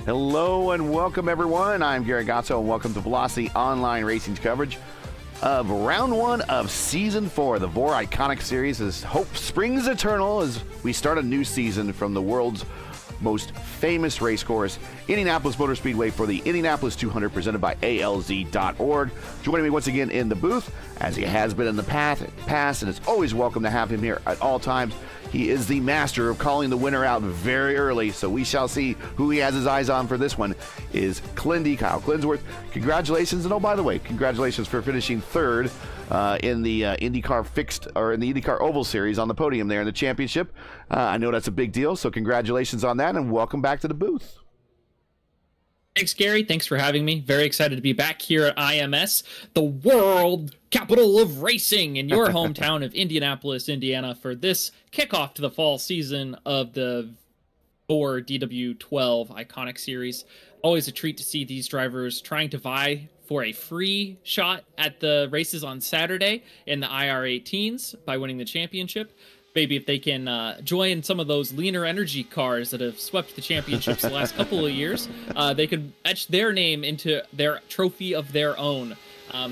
Hello and welcome, everyone. I'm Gary Godsoe, and welcome to Velocity Online Racing's coverage of Round 1 of Season 4, the VOR ICONIC Series, as hope springs eternal as we start a new season from the world's most famous race course, Indianapolis Motor Speedway, for the Indianapolis 200, presented by ALZ.org. Joining me once again in the booth, as he has been in the past, and it's always welcome to have him here at all times. He is the master of calling the winner out very early, so we shall see who he has his eyes on for this one, is Kyle Klendworth. Congratulations, and oh, by the way, congratulations for finishing third in the IndyCar Oval Series on the podium there in the championship. I know that's a big deal, so congratulations on that, and welcome back to the booth. Thanks, Gary. Thanks for having me. Very excited to be back here at IMS, the world capital of racing, in your hometown of Indianapolis, Indiana, for this kickoff to the fall season of the VOR DW12 ICONIC Series. Always a treat to see these drivers trying to vie for a free shot at the races on Saturday in the IR18s by winning the championship. Maybe if they can join some of those leaner energy cars that have swept the championships the last couple of years, they could etch their name into their trophy of their own.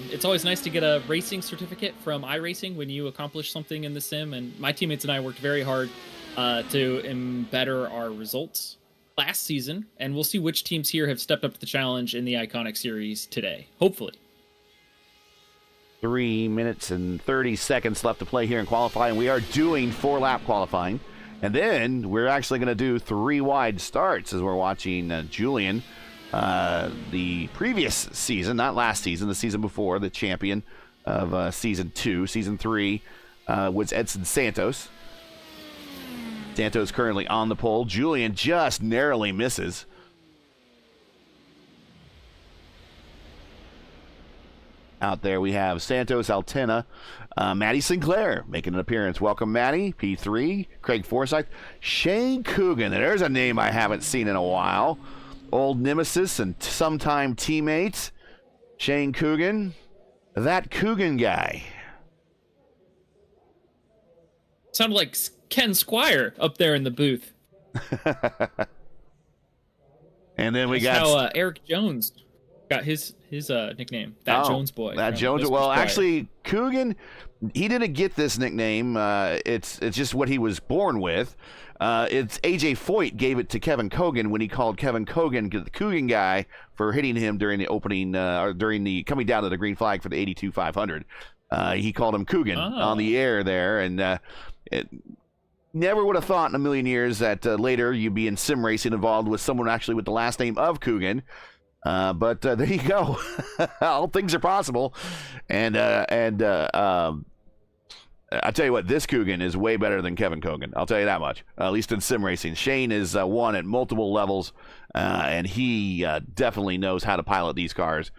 It's always nice to get a racing certificate from iRacing when you accomplish something in the sim, and my teammates and I worked very hard to better our results last season, and we'll see which teams here have stepped up to the challenge in the ICONIC Series today, hopefully. 3 minutes and 30 seconds left to play here in qualifying. We are doing 4-lap qualifying, and then we're actually going to do 3 wide starts as we're watching Julian. The previous season, not last season, the season before, the champion of Season 2. Season 3 was Edson Santos. Santos currently on the pole. Julian just narrowly misses. Out there we have Santos, Altena, Maddie Sinclair making an appearance. Welcome, Maddie. P3, Craig Forsyth, Shane Coogan. There's a name I haven't seen in a while. Old nemesis and sometime teammate, Shane Coogan. That Coogan guy. Sounded like Ken Squire up there in the booth. And then we That's got how Eric Jones got his nickname, That Jones Boy. That Jones. Well, actually, Coogan, he didn't get this nickname. It's just what he was born with. It's AJ Foyt gave it to Kevin Kogan when he called Kevin Kogan the Coogan guy for hitting him during the opening or during the coming down to the green flag for the 82 500. He called him Coogan on the air there, and it never would have thought in a million years that later you'd be in sim racing involved with someone actually with the last name of Coogan. But there you go. All things are possible. And I tell you what, this Coogan is way better than Kevin Kogan. I'll tell you that much, at least in sim racing. Shane is won at multiple levels, and he definitely knows how to pilot these cars.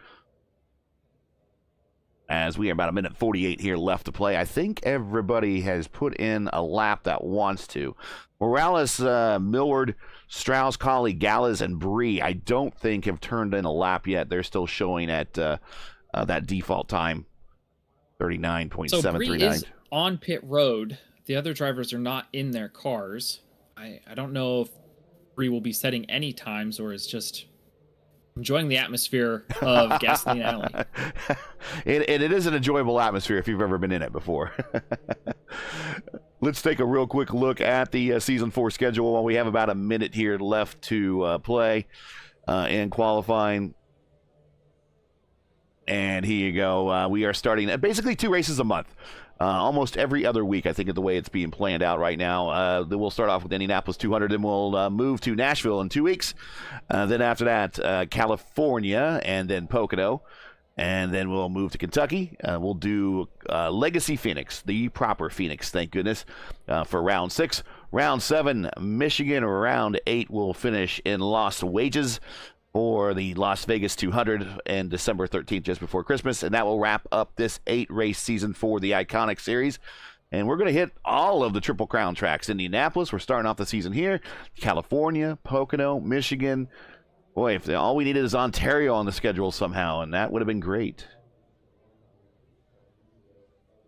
As we are about 1:48 here left to play. I think everybody has put in a lap that wants to. Morales, Millward, Strauss, Colley, Gallas, and Bree, I don't think have turned in a lap yet. They're still showing at that default time, 39.739. So Bree is on pit road. The other drivers are not in their cars. I don't know if Bree will be setting any times or is just enjoying the atmosphere of Gasoline Alley. It is an enjoyable atmosphere if you've ever been in it before. Let's take a real quick look at the Season 4 schedule while we have about a minute here left to play in qualifying. And here you go. We are starting at basically 2 races a month. Almost every other week, I think, is the way it's being planned out right now. Then we'll start off with Indianapolis 200, then we'll move to Nashville in 2 weeks. Then after that, California, and then Pocono. And then we'll move to Kentucky. We'll do Legacy Phoenix, the proper Phoenix, thank goodness, for Round 6. Round 7, Michigan. Round 8 will finish in Lost Wages for the Las Vegas 200 and December 13th, just before Christmas. And that will wrap up this 8-race season for the ICONIC Series. And we're going to hit all of the Triple Crown tracks. Indianapolis, we're starting off the season here. California, Pocono, Michigan. Boy, if all we needed is Ontario on the schedule somehow, and that would have been great.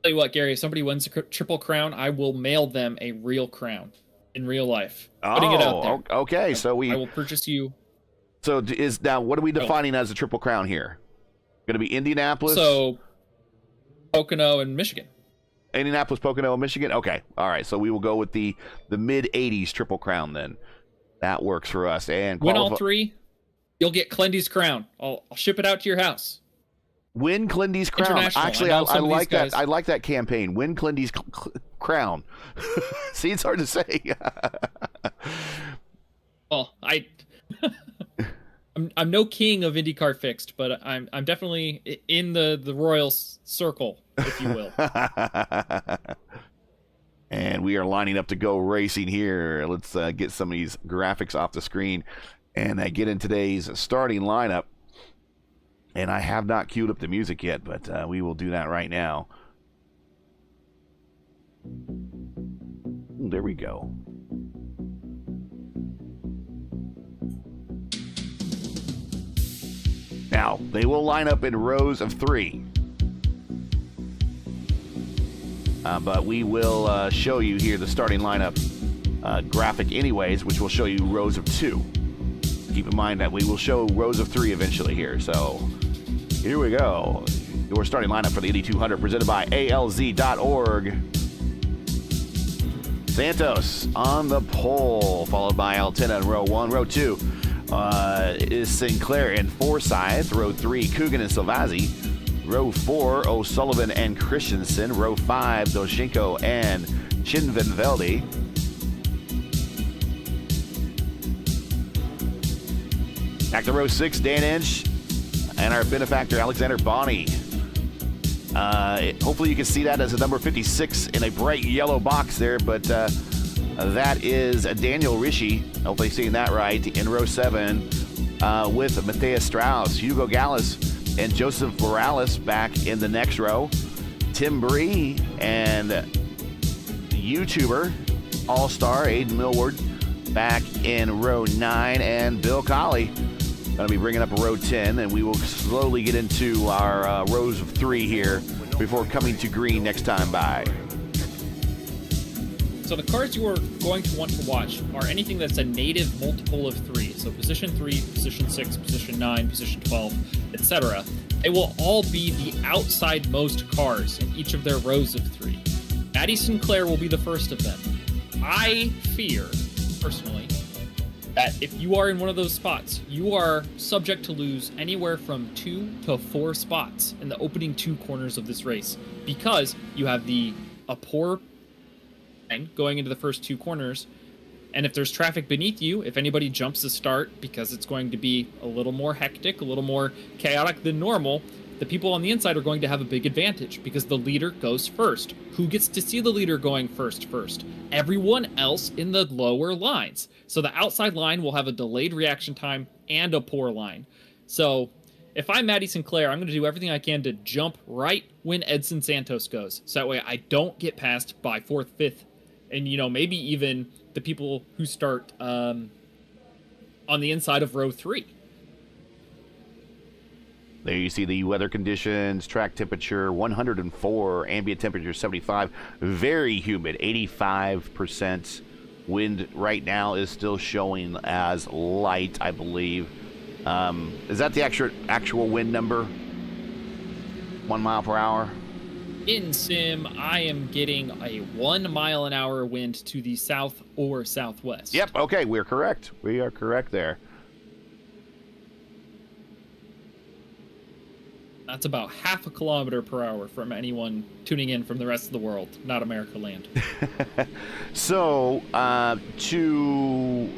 Tell you what, Gary, if somebody wins a Triple Crown, I will mail them a real crown in real life. Putting it out there. Okay. So I will purchase you So what are we defining as a Triple Crown here? Going to be Indianapolis? So Pocono and Michigan. Indianapolis, Pocono, and Michigan? Okay. All right. So we will go with the mid-'80s Triple Crown then. That works for us. And win all three, you'll get Klendy's crown. I'll ship it out to your house. Win Klendy's crown. Actually, I like that. I like that campaign. Win Klendy's crown. See, it's hard to say. Well, I'm no king of IndyCar Fixed, but I'm definitely in the royal circle, if you will. And we are lining up to go racing here. Let's get some of these graphics off the screen and get in today's starting lineup. And I have not queued up the music yet, but we will do that right now. Ooh, there we go. Now, they will line up in rows of 3. But we will show you here the starting lineup graphic anyways, which will show you rows of 2. Keep in mind that we will show rows of 3 eventually here. So here we go. Your starting lineup for the Indy 200 presented by ALZ.org. Santos on the pole, followed by Altena in row 1. Row 2 is Sinclair and Forsyth. Row 3, Coogan and Silvazzi. Row 4, O'Sullivan and Christensen. Row 5, Doshenko and Chinvenvelde. Back to row 6, Dan Inch and our benefactor, Alexander Bonney. Hopefully you can see that as a number 56 in a bright yellow box there, but that is Daniel Rishi. Hopefully seeing that right. In row 7 with Matthias Strauss, Hugo Gallas, and Joseph Morales back in the next row. Tim Bree and YouTuber All-Star Aiden Millward back in row 9, and Bill Colley going to be bringing up row 10, and we will slowly get into our rows of 3 here before coming to green next time by. So the cars you are going to want to watch are anything that's a native multiple of 3. So position 3, position 6, position 9, position 12, etc. They will all be the outside-most cars in each of their rows of 3. Maddie Sinclair will be the first of them. I fear, personally, that if you are in one of those spots, you are subject to lose anywhere from 2 to 4 spots in the opening 2 corners of this race, because you have a poor line going into the first 2 corners, and if there's traffic beneath you, if anybody jumps the start because it's going to be a little more hectic, a little more chaotic than normal, the people on the inside are going to have a big advantage because the leader goes first. Who gets to see the leader going first? Everyone else in the lower lines. So the outside line will have a delayed reaction time and a poor line. So if I'm Maddie Sinclair, I'm going to do everything I can to jump right when Edson Santos goes. So that way I don't get passed by 4th, 5th, and maybe even the people who start on the inside of row 3. There you see the weather conditions, track temperature 104, ambient temperature 75, very humid, 85%. Wind right now is still showing as light, I believe. Is that the actual wind number? 1 mile per hour? In sim, I am getting a 1 mile an hour wind to the south or southwest. Yep, okay, we're correct. We are correct there. That's about half a kilometer per hour from anyone tuning in from the rest of the world, not America land. So, to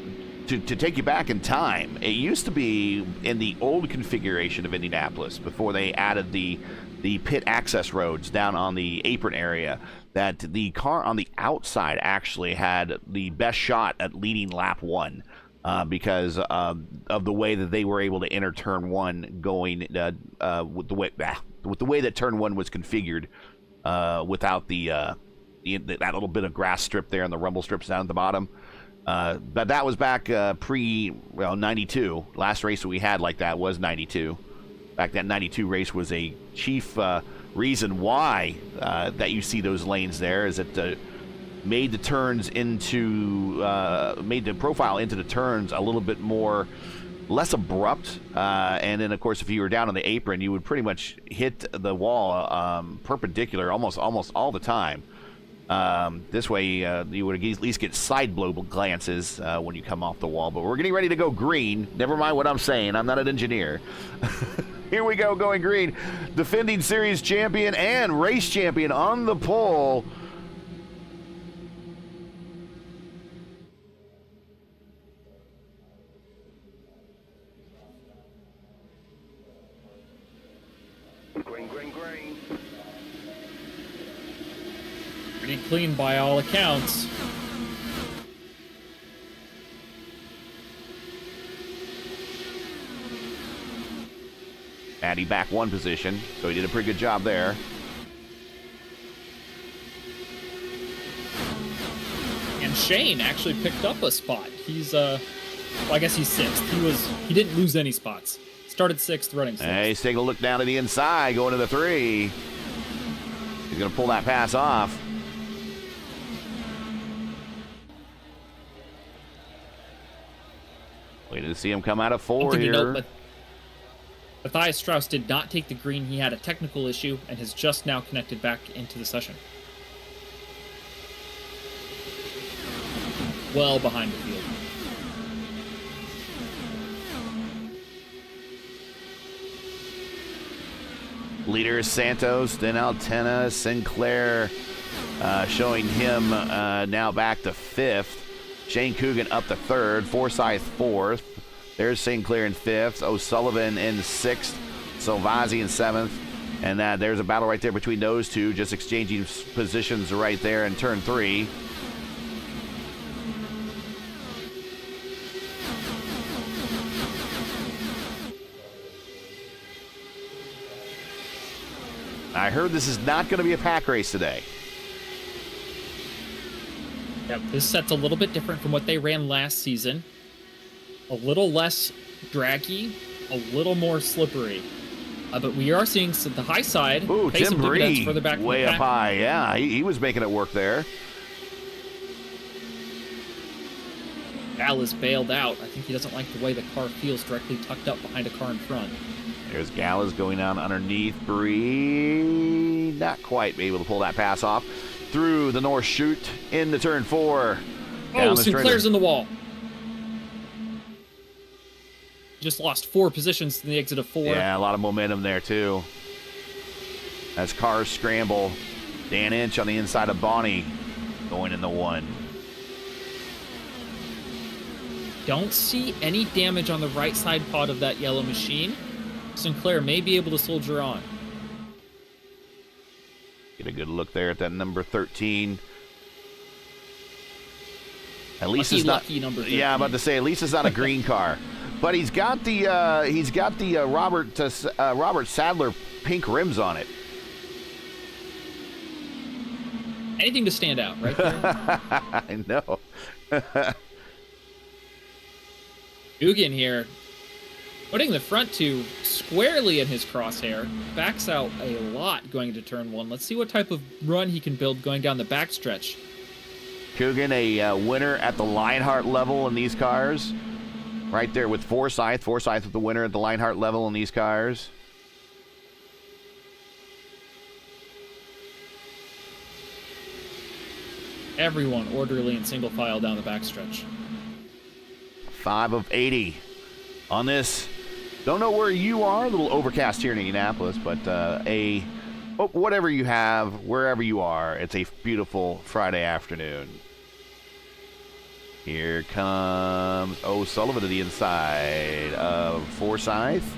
take you back in time, it used to be in the old configuration of Indianapolis before they added the pit access roads down on the apron area, that the car on the outside actually had the best shot at leading lap 1. Because of the way that they were able to enter turn 1 going with the way that turn 1 was configured without that little bit of grass strip there and the rumble strips down at the bottom. But that was back pre-92. Last race that we had like that was 92. Back that 92 race was a chief reason why that you see those lanes there, is that made the profile into the turns a little bit more less abrupt. And then, of course, if you were down on the apron, you would pretty much hit the wall perpendicular almost all the time. This way, you would at least get side blow glances when you come off the wall. But we're getting ready to go green. Never mind what I'm saying. I'm not an engineer. Here we go, going green. Defending series champion and race champion on the pole. Green, green, green. Pretty clean by all accounts. Addy back one position, so he did a pretty good job there. And Shane actually picked up a spot. He's well, I guess he's 6th. He didn't lose any spots. Started 6th, running 6th. Hey, he's taking a look down to the inside, going to the 3. He's going to pull that pass off. Waiting to see him come out of 4 here. But Matthias Strauss did not take the green. He had a technical issue and has just now connected back into the session. Well behind the field. Leader is Santos, then Altena, Sinclair showing him now back to 5th. Shane Coogan up to 3rd, Forsyth 4th. There's Sinclair in 5th, O'Sullivan in 6th, Salvazzi in 7th. And there's a battle right there between those two, just exchanging positions right there in turn 3. I heard this is not going to be a pack race today. Yep, this set's a little bit different from what they ran last season. A little less draggy, a little more slippery. But we are seeing the high side. Ooh, Tim Bree, further back way up high. Yeah, he was making it work there. Gallus bailed out. I think he doesn't like the way the car feels directly tucked up behind a car in front. There's Gallus going down underneath Bree. Not quite able to pull that pass off. Through the north chute into turn 4. Oh, Sinclair's in the wall. Just lost 4 positions in the exit of 4. Yeah, a lot of momentum there, too. As cars scramble. Dan Inch on the inside of Bonnie going in the 1. Don't see any damage on the right side pod of that yellow machine. Sinclair may be able to soldier on. Get a good look there at that number 13. At least it's not. Lucky number 13. Yeah, I'm about to say at least it's not a green car, but he's got the Robert Sadler pink rims on it. Anything to stand out, right there. I know. Dugan here, putting the front 2 squarely in his crosshair, backs out a lot going into turn 1. Let's see what type of run he can build going down the backstretch. Coogan, a winner at the Lionheart level in these cars. Right there with Forsyth. Forsyth with the winner at the Lionheart level in these cars. Everyone orderly and single file down the backstretch. 5 of 80 on this. Don't know where you are. A little overcast here in Indianapolis, but whatever you have, wherever you are, it's a beautiful Friday afternoon. Here comes O'Sullivan to the inside of Forsyth.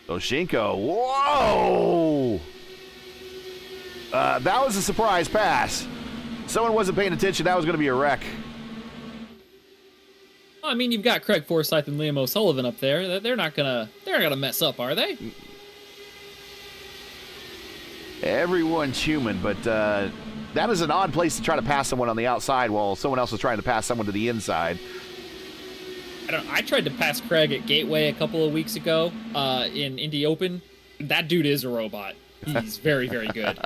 Oshinko. Whoa! That was a surprise pass. Someone wasn't paying attention. That was going to be a wreck. Well, I mean, you've got Craig Forsyth and Liam O'Sullivan up there. They're not gonna mess up, are they? Everyone's human, but that is an odd place to try to pass someone on the outside while someone else is trying to pass someone to the inside. I tried to pass Craig at Gateway a couple of weeks ago in Indy Open. That dude is a robot. He's very, very good.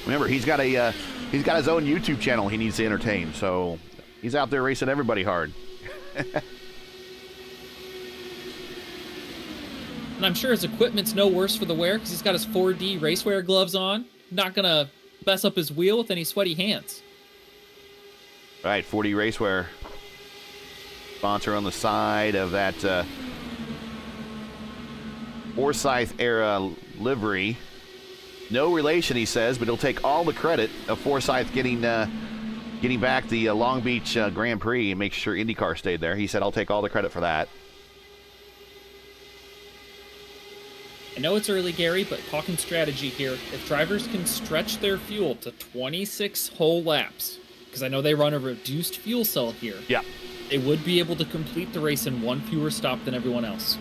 Remember, he's got his own YouTube channel he needs to entertain, so He's out there racing everybody hard. And I'm sure his equipment's no worse for the wear because he's got his 4D racewear gloves on. Not going to mess up his wheel with any sweaty hands. All right, 4D Racewear. Sponsor on the side of that Forsyth era livery. No relation, he says, but he'll take all the credit of Forsyth getting back the Long Beach Grand Prix and make sure IndyCar stayed there. He said, I'll take all the credit for that. I know it's early, Gary, but talking strategy here. If drivers can stretch their fuel to 26 whole laps, because I know they run a reduced fuel cell here. Yeah. They would be able to complete the race in one fewer stop than everyone else.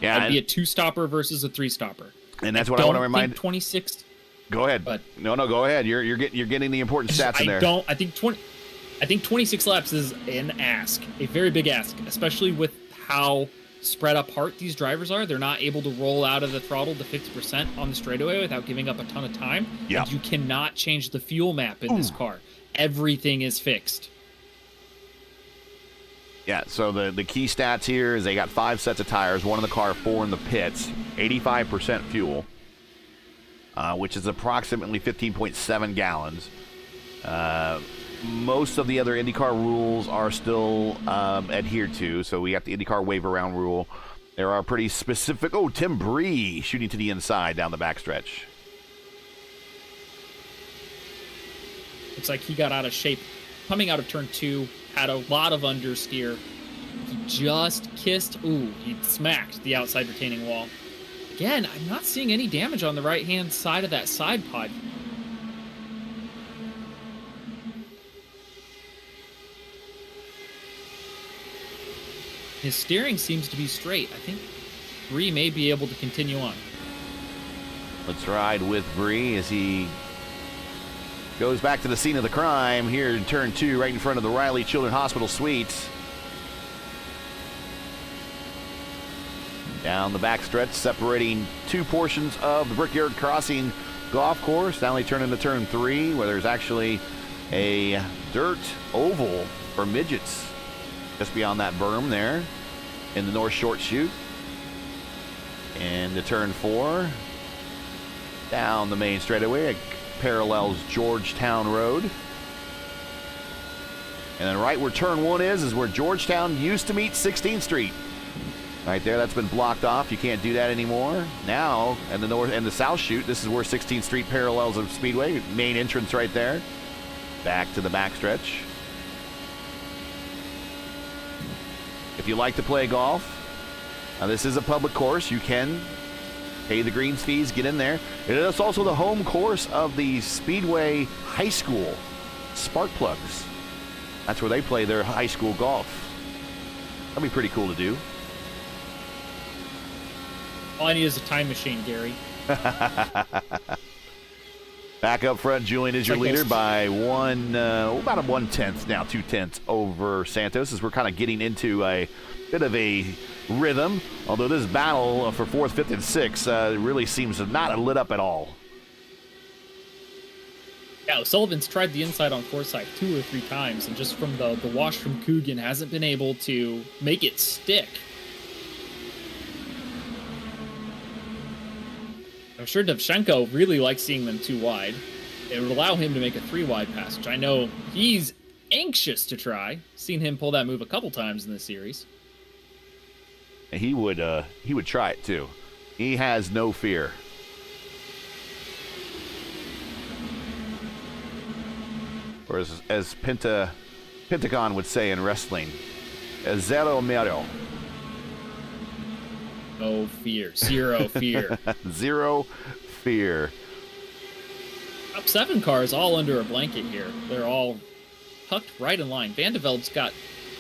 Yeah. That'd be a 2-stopper versus a 3-stopper. And that's what I want to remind. 26. Go ahead. But no, go ahead. You're getting the important stats in there. I think 26 laps is an ask, a very big ask, especially with how spread apart these drivers are. They're not able to roll out of the throttle to 50% on the straightaway without giving up a ton of time. Yeah. And you cannot change the fuel map in this car. Everything is fixed. Yeah, so the key stats here is they got 5 sets of tires, 1 in the car, 4 in the pits, 85% fuel, which is approximately 15.7 gallons. Most of the other IndyCar rules are still adhered to, so we got the IndyCar wave around rule. There are pretty specific... Oh, Tim Bree shooting to the inside down the backstretch. Looks like he got out of shape coming out of turn 2, had a lot of understeer. He just kissed... Ooh, he smacked the outside retaining wall. Again, I'm not seeing any damage on the right-hand side of that side pod. His steering seems to be straight. I think Bree may be able to continue on. Let's ride with Bree as he goes back to the scene of the crime here in turn 2, right in front of the Riley Children's Hospital Suites. Down the backstretch, separating 2 portions of the Brickyard Crossing golf course. Now they turn into turn 3, where there's actually a dirt oval for midgets just beyond that berm there in the North Short Chute. And to turn 4, down the main straightaway, it parallels Georgetown Road. And then right where turn 1 is where Georgetown used to meet 16th Street. Right there, that's been blocked off. You can't do that anymore. Now, in the North and the South Chute, this is where 16th Street parallels of Speedway. Main entrance right there. Back to the backstretch. If you like to play golf, now this is a public course. You can pay the greens fees, get in there. It is also the home course of the Speedway High School Spark Plugs. That's where they play their high school golf. That'd be pretty cool to do. All I need is a time machine, Gary. Back up front, Julian is your leader by about a 1/10 now, 2/10 over Santos, as we're kind of getting into a bit of a rhythm. Although this battle for 4th, 5th, and 6th really seems to not lit up at all. Yeah, O'Sullivan's tried the inside on Forsyth 2 or 3 times, and just from the wash from Coogan hasn't been able to make it stick. I'm sure Devchenko really likes seeing them 2 wide. It would allow him to make a 3 wide pass, which I know he's anxious to try. Seen him pull that move a couple times in this series. He would try it too. He has no fear. Or as Pentagon would say in wrestling, zero miedo. No fear. Zero fear. Zero fear. Top 7 cars all under a blanket here. They're all tucked right in line. Van de Velde's got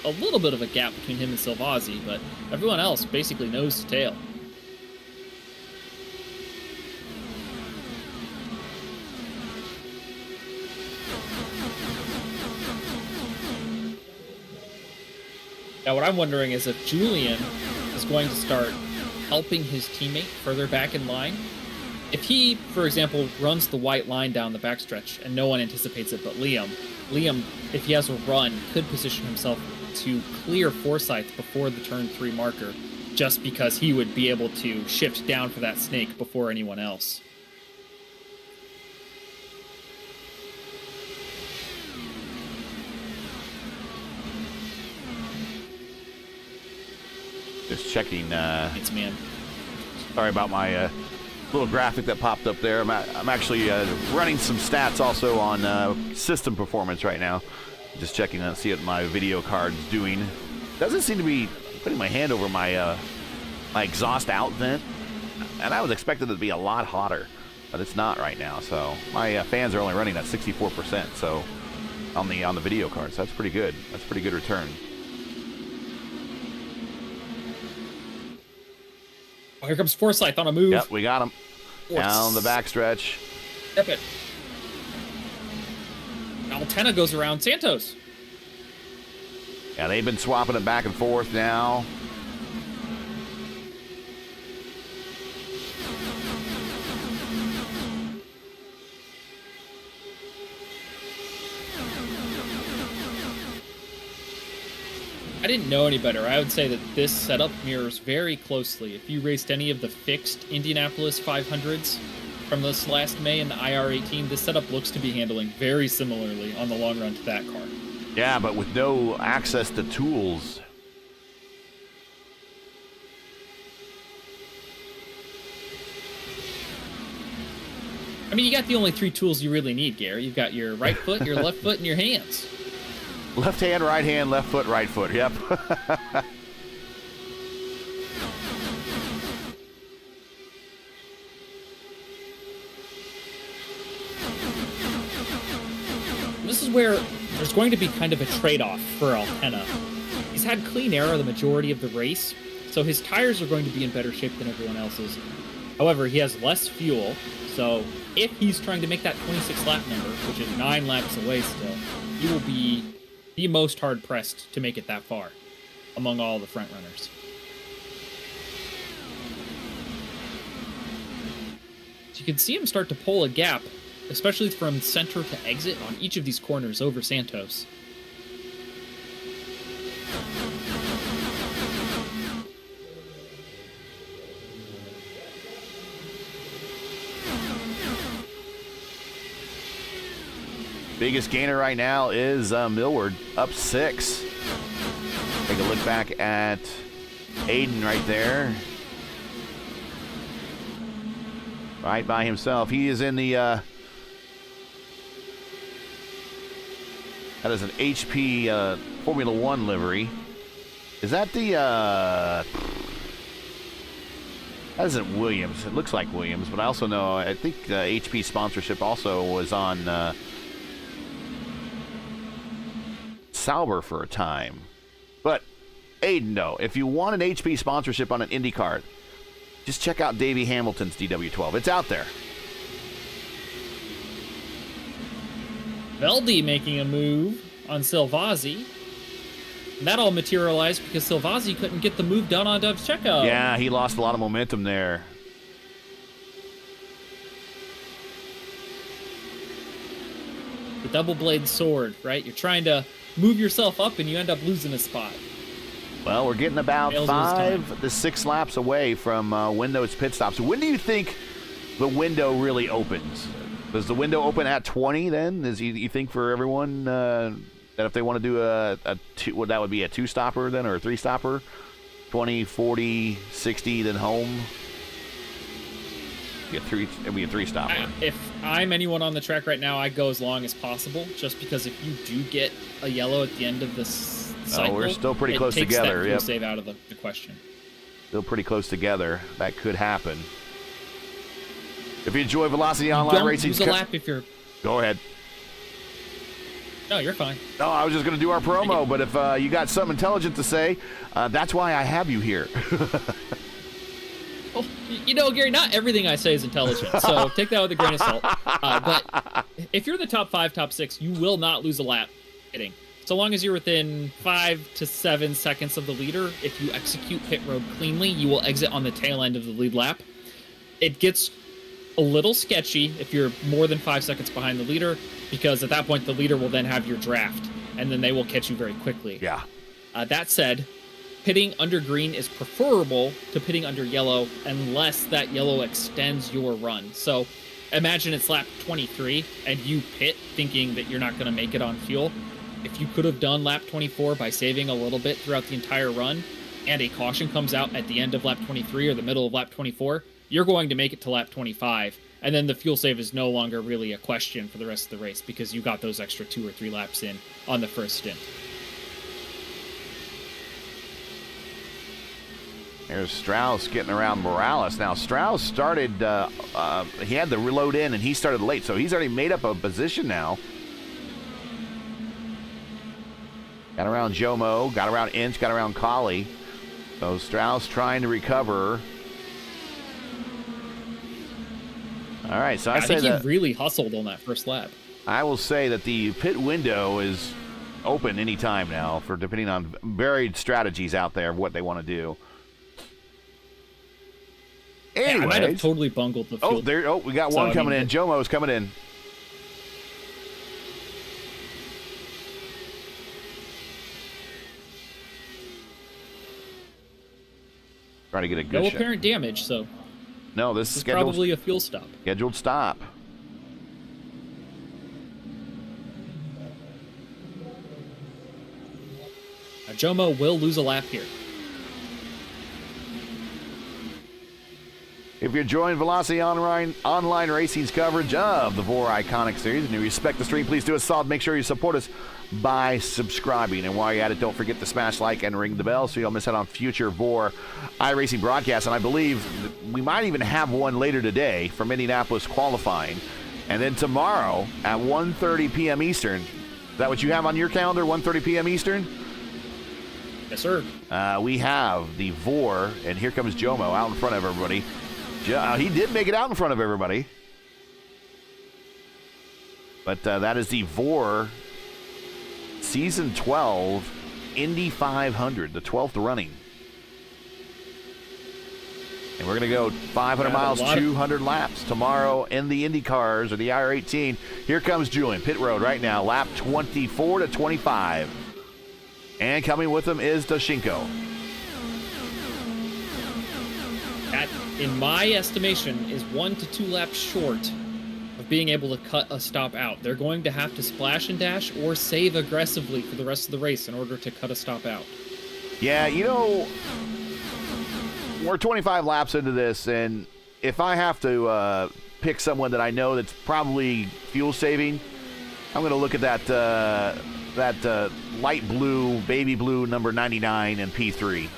a little bit of a gap between him and Silvazzi, but everyone else basically nose to tail. Now what I'm wondering is if Julian is going to start helping his teammate further back in line. If he, for example, runs the white line down the backstretch and no one anticipates it but Liam, Liam, if he has a run, could position himself to clear Forsyth before the turn 3 marker, just because he would be able to shift down for that snake before anyone else. Just checking. It's man. Sorry about my little graphic that popped up there. I'm actually running some stats also on system performance right now. Just checking to see what my video card's doing. Doesn't seem to be putting my hand over my my exhaust out vent, and I was expecting it to be a lot hotter, but it's not right now. So my fans are only running at 64%. So on the video card, so that's pretty good. That's a pretty good return. Oh, here comes Forsyth on a move. Yep, we got him. Down the backstretch. Step it. Altenna goes around Santos. Yeah, they've been swapping it back and forth now. I didn't know any better. I would say that this setup mirrors very closely. If you raced any of the fixed Indianapolis 500s from this last May in the IR18, this setup looks to be handling very similarly on the long run to that car. Yeah, but with no access to tools. I mean, you got the only 3 tools you really need, Gary. You've got your right foot, your left foot, and your hands. Left hand, left foot, right foot. Yep. This is where there's going to be kind of a trade-off for Altenna. He's had clean air the majority of the race, so his tires are going to be in better shape than everyone else's. However, he has less fuel, so if he's trying to make that 26 lap number, which is 9 laps away still, he will be the most hard-pressed to make it that far among all the front runners. So you can see him start to pull a gap, especially from center to exit on each of these corners over Santos. Biggest gainer right now is Millward, up 6. Take a look back at Aiden right there. Right by himself. He is in the... that is an HP Formula 1 livery. Is that the... that isn't Williams. It looks like Williams, but I also know... I think the HP sponsorship also was on... Sauber for a time. But Aiden, though, if you want an HP sponsorship on an Indy car, just check out Davey Hamilton's DW12. It's out there. Veldy making a move on Silvazzi. And that all materialized because Silvazzi couldn't get the move done on Dovchenko. Yeah, he lost a lot of momentum there. The double blade sword, right? You're trying to move yourself up and you end up losing a spot. Well, we're getting about Fails 5 to 6 laps away from Window's pit stops. When do you think the window really opens? Does the window open at 20 then? You think for everyone that if they want to do that would be a 2-stopper then or a 3-stopper? 20, 40, 60, then home? It'd be a 3-stopper. If I'm anyone on the track right now, I go as long as possible, just because if you do get a yellow at the end of this cycle, we're still pretty close takes together. That Yep. save out of the question. Still pretty close together. That could happen. If you enjoy Velocity Online Don't Racing, use a lap if you're... go ahead. No, you're fine. No, I was just going to do our promo, but if you got something intelligent to say, that's why I have you here. Well, you know, Gary, not everything I say is intelligent, so take that with a grain of salt. But if you're the top 5, top 6, you will not lose a lap hitting. So long as you're within 5 to 7 seconds of the leader, if you execute pit road cleanly, you will exit on the tail end of the lead lap. It gets a little sketchy if you're more than 5 seconds behind the leader, because at that point the leader will then have your draft, and then they will catch you very quickly. Yeah. That said, pitting under green is preferable to pitting under yellow unless that yellow extends your run. So imagine it's lap 23 and you pit thinking that you're not going to make it on fuel. If you could have done lap 24 by saving a little bit throughout the entire run, and a caution comes out at the end of lap 23 or the middle of lap 24, you're going to make it to lap 25. And then the fuel save is no longer really a question for the rest of the race because you got those extra 2 or 3 laps in on the first stint. There's Strauss getting around Morales. Now, Strauss started, he had the reload in, and he started late, so he's already made up a position now. Got around Jomo, got around Inch, got around Colley. So Strauss trying to recover. All right, so I say that he really hustled on that first lap. I will say that the pit window is open anytime now for depending on varied strategies out there of what they want to do. Anyways, I might have totally bungled the field. We got one coming in. Jomo's coming in. Trying to get a good shot. No apparent damage, so no, this is probably a fuel stop. Scheduled stop. Now, Jomo will lose a lap here. If you're enjoying Velocity Online Racing's coverage of the VOR Iconic Series and you respect the stream, please do us solid. Make sure you support us by subscribing. And while you're at it, don't forget to smash like and ring the bell so you don't miss out on future VOR iRacing broadcasts. And I believe we might even have one later today from Indianapolis qualifying. And then tomorrow at 1:30 p.m. Eastern. Is that what you have on your calendar, 1:30 p.m. Eastern? Yes, sir. We have the VOR, and here comes Jomo out in front of everybody. He did make it out in front of everybody. But that is the VOR Season 12 Indy 500, the 12th running. And we're going to go 500 miles, 200 laps tomorrow in the Indy cars or the IR18. Here comes Julian, pit road right now, lap 24 to 25. And coming with him is Dashinko. That, in my estimation, is 1 to 2 laps short of being able to cut a stop out. They're going to have to splash and dash or save aggressively for the rest of the race in order to cut a stop out. Yeah, you know, we're 25 laps into this, and if I have to pick someone that I know that's probably fuel saving, I'm going to look at that light blue, baby blue number 99 and P3.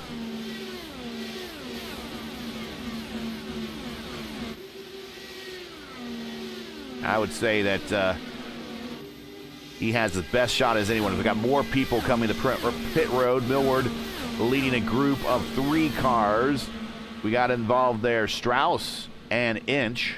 I would say that he has the best shot as anyone. We've got more people coming to pit road. Millward leading a group of 3 cars. We got involved there, Strauss and Inch.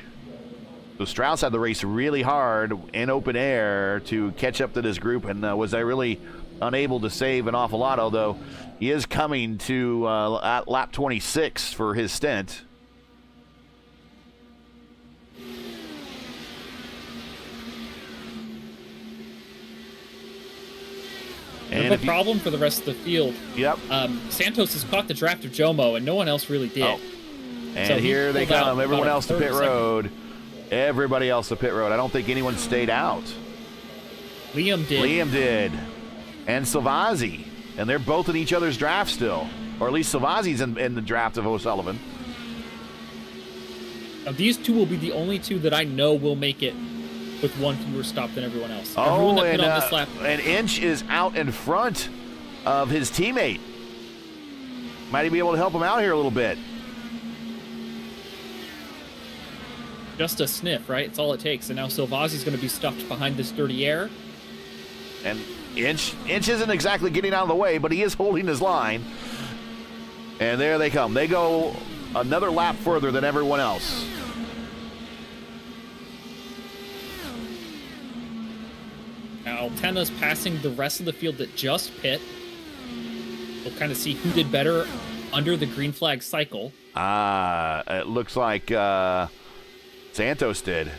So Strauss had the race really hard in open air to catch up to this group and was really unable to save an awful lot, although he is coming to at lap 26 for his stint. The problem for the rest of the field. Yep. Santos has caught the draft of Jomo, and no one else really did. Oh. And so here they come. Everyone else to pit road. Everybody else to pit road. I don't think anyone stayed out. Liam did. And Silvazzi. And they're both in each other's draft still. Or at least Silvazzi's in the draft of O'Sullivan. Now, these 2 will be the only 2 that I know will make it with 1 fewer stop than everyone else. Oh, and Inch is out in front of his teammate. Might he be able to help him out here a little bit? Just a sniff, right? It's all it takes. And now Silvazzi's going to be stuffed behind this dirty air. And Inch isn't exactly getting out of the way, but he is holding his line. And there they come. They go another lap further than everyone else. Now, Altena's passing the rest of the field that just pit. We'll kind of see who did better under the green flag cycle. It looks like Santos did.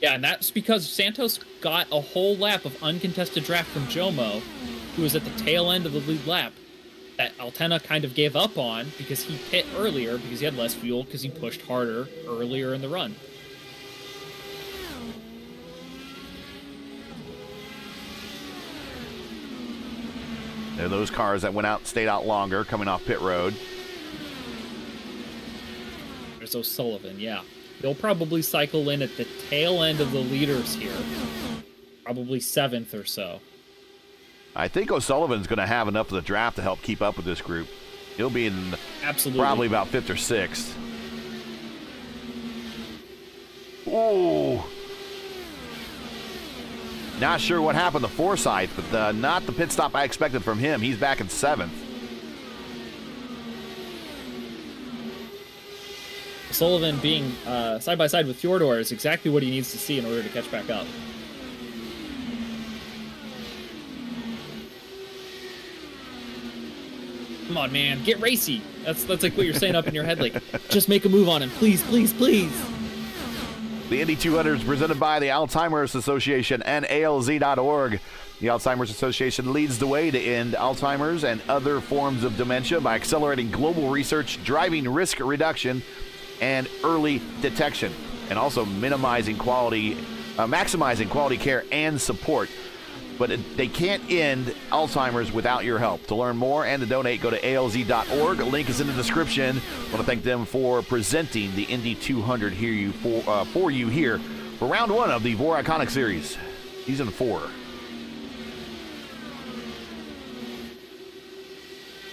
Yeah, and that's because Santos got a whole lap of uncontested draft from Jomo, who was at the tail end of the lead lap, that Altena kind of gave up on because he pit earlier because he had less fuel because he pushed harder earlier in the run. They're those cars that went out, stayed out longer, coming off pit road. There's O'Sullivan, yeah. He'll probably cycle in at the tail end of the leaders here. Probably 7th or so. I think O'Sullivan's going to have enough of the draft to help keep up with this group. He'll be in probably about 5th or 6th. Ooh. Not sure what happened to Forsyth, but not the pit stop I expected from him. He's back in 7th. Sullivan being side by side with Fjordor is exactly what he needs to see in order to catch back up. Come on, man, get racy. That's like what you're saying up in your head, like, just make a move on him, please, please, please. The Indy 200 is presented by the Alzheimer's Association and ALZ.org. The Alzheimer's Association leads the way to end Alzheimer's and other forms of dementia by accelerating global research, driving risk reduction, and early detection, and also maximizing quality care and support. But they can't end Alzheimer's without your help. To learn more and to donate, go to ALZ.org. A link is in the description. I want to thank them for presenting the Indy 200 for you here for round 1 of the VOR ICONIC Series, Season 4.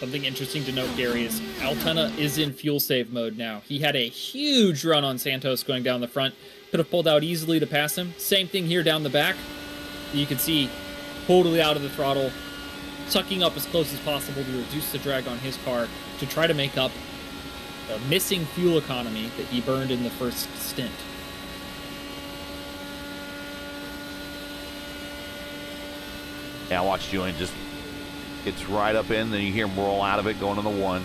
Something interesting to note, Gary, is Altena is in fuel save mode now. He had a huge run on Santos going down the front. Could have pulled out easily to pass him. Same thing here down the back. You can see totally out of the throttle, sucking up as close as possible to reduce the drag on his car to try to make up the missing fuel economy that he burned in the first stint. Yeah, watch Julian just gets right up in, then you hear him roll out of it going on the 1.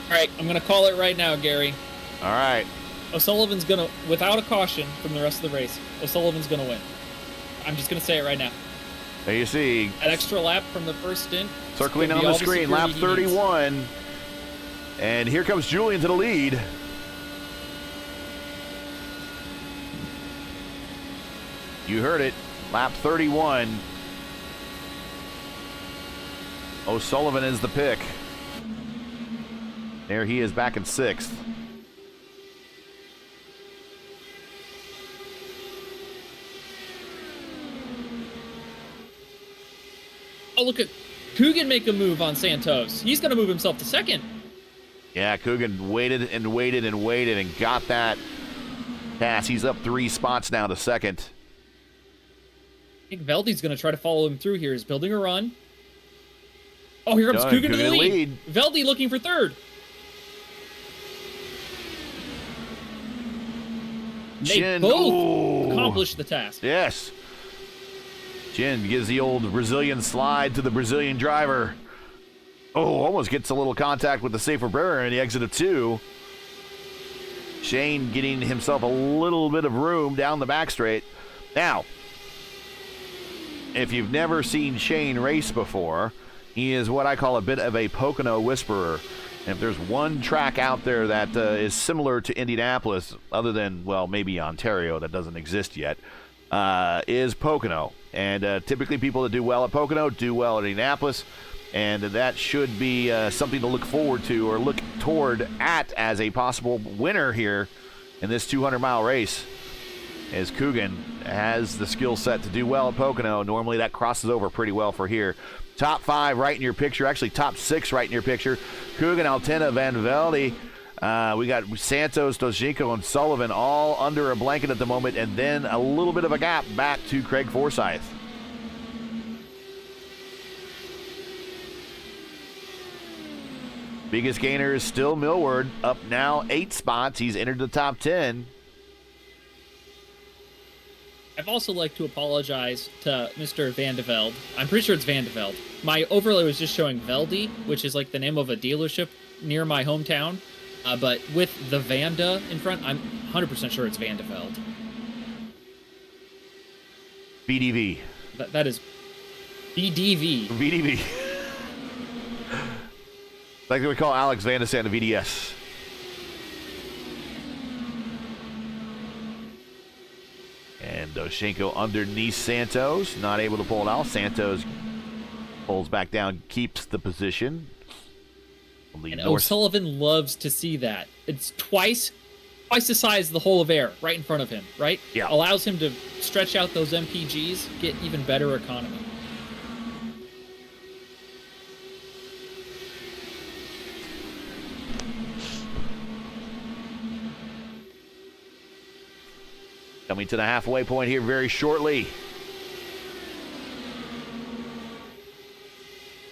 All right, I'm going to call it right now, Gary. All right. O'Sullivan's going to, without a caution from the rest of the race, O'Sullivan's going to win. I'm just going to say it right now. There you see. An extra lap from the first stint. Circling on the screen, lap 31. And here comes Julian to the lead. You heard it. Lap 31. O'Sullivan is the pick. There he is back in 6th. Oh, look at Coogan make a move on Santos. He's going to move himself to 2nd. Yeah, Coogan waited and waited and waited and got that pass. He's up 3 spots now to 2nd. I think Veldy's going to try to follow him through here. He's building a run. Oh, here comes Coogan to the lead. Veldy looking for 3rd. They both accomplished the task. Yes. Jin gives the old Brazilian slide to the Brazilian driver. Oh, almost gets a little contact with the safer barrier in the exit of 2. Shane getting himself a little bit of room down the back straight. Now, if you've never seen Shane race before, he is what I call a bit of a Pocono whisperer. And if there's one track out there that is similar to Indianapolis, other than, well, maybe Ontario that doesn't exist yet, is Pocono. And typically people that do well at Pocono do well at Indianapolis. And that should be something to look forward to or look toward at as a possible winner here in this 200-mile race. As Coogan has the skill set to do well at Pocono. Normally that crosses over pretty well for here. Top 5 right in your picture. Actually, top 6 right in your picture. Coogan, Altena, Van Velde. We got Santos, Dojinko, and Sullivan all under a blanket at the moment. And then a little bit of a gap back to Craig Forsyth. Biggest gainer is still Millward, up now 8 spots. He's entered the top 10. I'd also like to apologize to Mr. Van de Velde. I'm pretty sure it's Van de Velde. My overlay was just showing Velde, which is like the name of a dealership near my hometown. But with the Vanda in front, I'm 100% sure it's Van de Velde. VDV. That is VDV. VDV. Like we call Alex Van de Santa VDS. And Doshenko underneath Santos, not able to pull it out. Santos pulls back down, keeps the position. And O'Sullivan loves to see that. It's twice the size of the hole of air right in front of him, right? Yeah. Allows him to stretch out those MPGs, get even better economy. Coming to the halfway point here very shortly.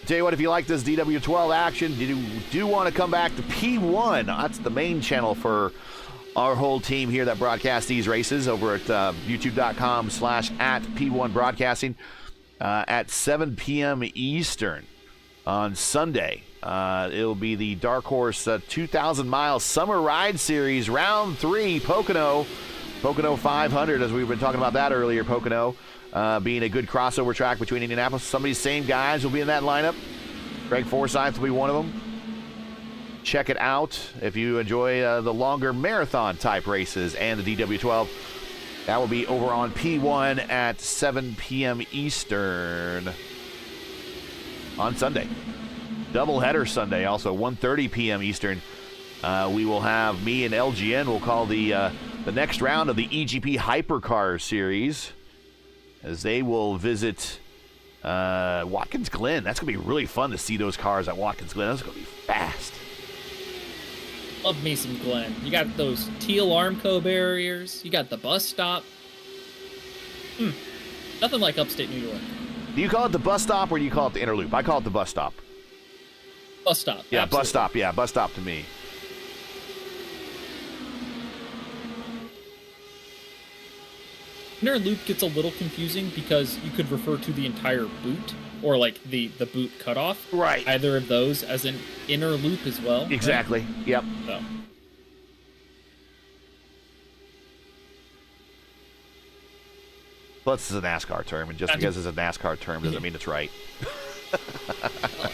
Tell you what, if you like this DW12 action, you do want to come back to P1. That's the main channel for our whole team here that broadcasts these races over at youtube.com/@P1 Broadcasting at 7 p.m. Eastern on Sunday. It'll be the Dark Horse 2,000-mile Summer Ride Series, Round 3, Pocono 500, as we've been talking about that earlier. Pocono being a good crossover track between Indianapolis. Some of these same guys will be in that lineup. Greg Forsyth will be one of them. Check it out if you enjoy the longer marathon type races and the DW12. That will be over on P1 at 7 p.m. Eastern on Sunday. Doubleheader Sunday, also 1:30 p.m. Eastern. We will have me and LGN will call the next round of the EGP Hypercar Series, as they will visit Watkins Glen. That's going to be really fun to see those cars at Watkins Glen. That's going to be fast. Love me some Glen. You got those teal Armco barriers. You got the bus stop. Nothing like upstate New York. Do you call it the bus stop or do you call it the inner loop? I call it the bus stop. Bus stop. Yeah, absolutely. bus stop. Yeah, bus stop to me. Inner loop gets a little confusing because you could refer to the entire boot or like the boot cutoff. Right. Either of those as an inner loop as well. Exactly. Right? Yep. So. Plus, it's a NASCAR term, and just because it's a NASCAR term doesn't mean it's right.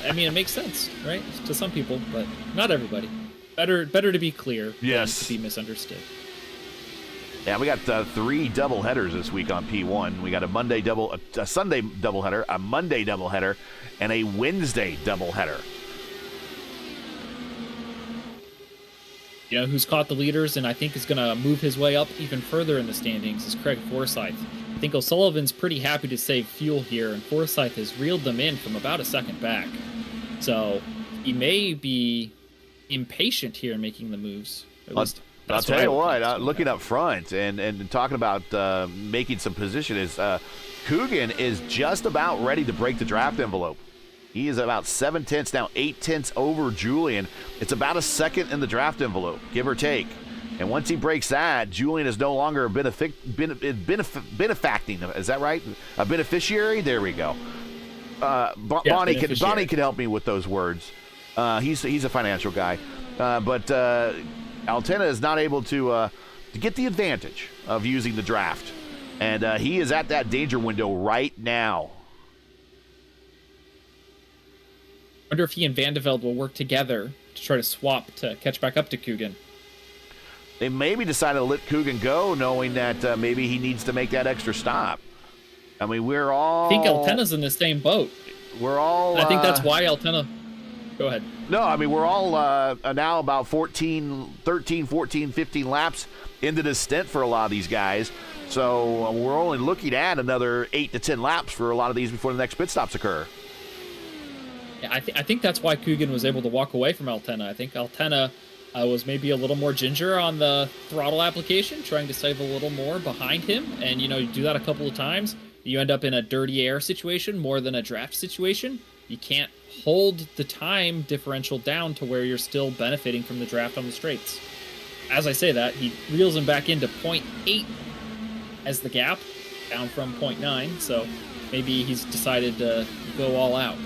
I mean, it makes sense, right? To some people, but not everybody. Better to be clear Yes. than to be misunderstood. Yeah, we got 3 double headers this week on P1. We got a Sunday doubleheader, a Monday doubleheader, and a Wednesday doubleheader. You know who's caught the leaders and I think is going to move his way up even further in the standings is Craig Forsyth. I think O'Sullivan's pretty happy to save fuel here, and Forsyth has reeled them in from about a second back. So he may be impatient here in making the moves. At least I'll tell you what, looking up front and talking about making some position is Coogan is just about ready to break the draft envelope. He is about 7/10, now 8/10 over Julian. It's about a second in the draft envelope, give or take. And once he breaks that, Julian is no longer a benefacting. Is that right? A beneficiary? There we go. Bonnie can help me with those words. He's a financial guy. But Altena is not able to get the advantage of using the draft. And he is at that danger window right now. I wonder if he and Van de Velde will work together to try to swap to catch back up to Coogan. They maybe decided to let Coogan go, knowing that maybe he needs to make that extra stop. I mean, we're all... I think Altena's in the same boat. We're all... I think that's why Altena... Go ahead. No, I mean, we're all now about 13, 14, 15 laps into this stint for a lot of these guys. So we're only looking at another 8 to 10 laps for a lot of these before the next pit stops occur. Yeah, I think that's why Coogan was able to walk away from Altena. I think Altena was maybe a little more ginger on the throttle application, trying to save a little more behind him. And, you know, you do that a couple of times, you end up in a dirty air situation more than a draft situation. You can't hold the time differential down to where you're still benefiting from the draft on the straights. As I say that, he reels him back into 0.8 as the gap, down from 0.9, so maybe he's decided to go all out.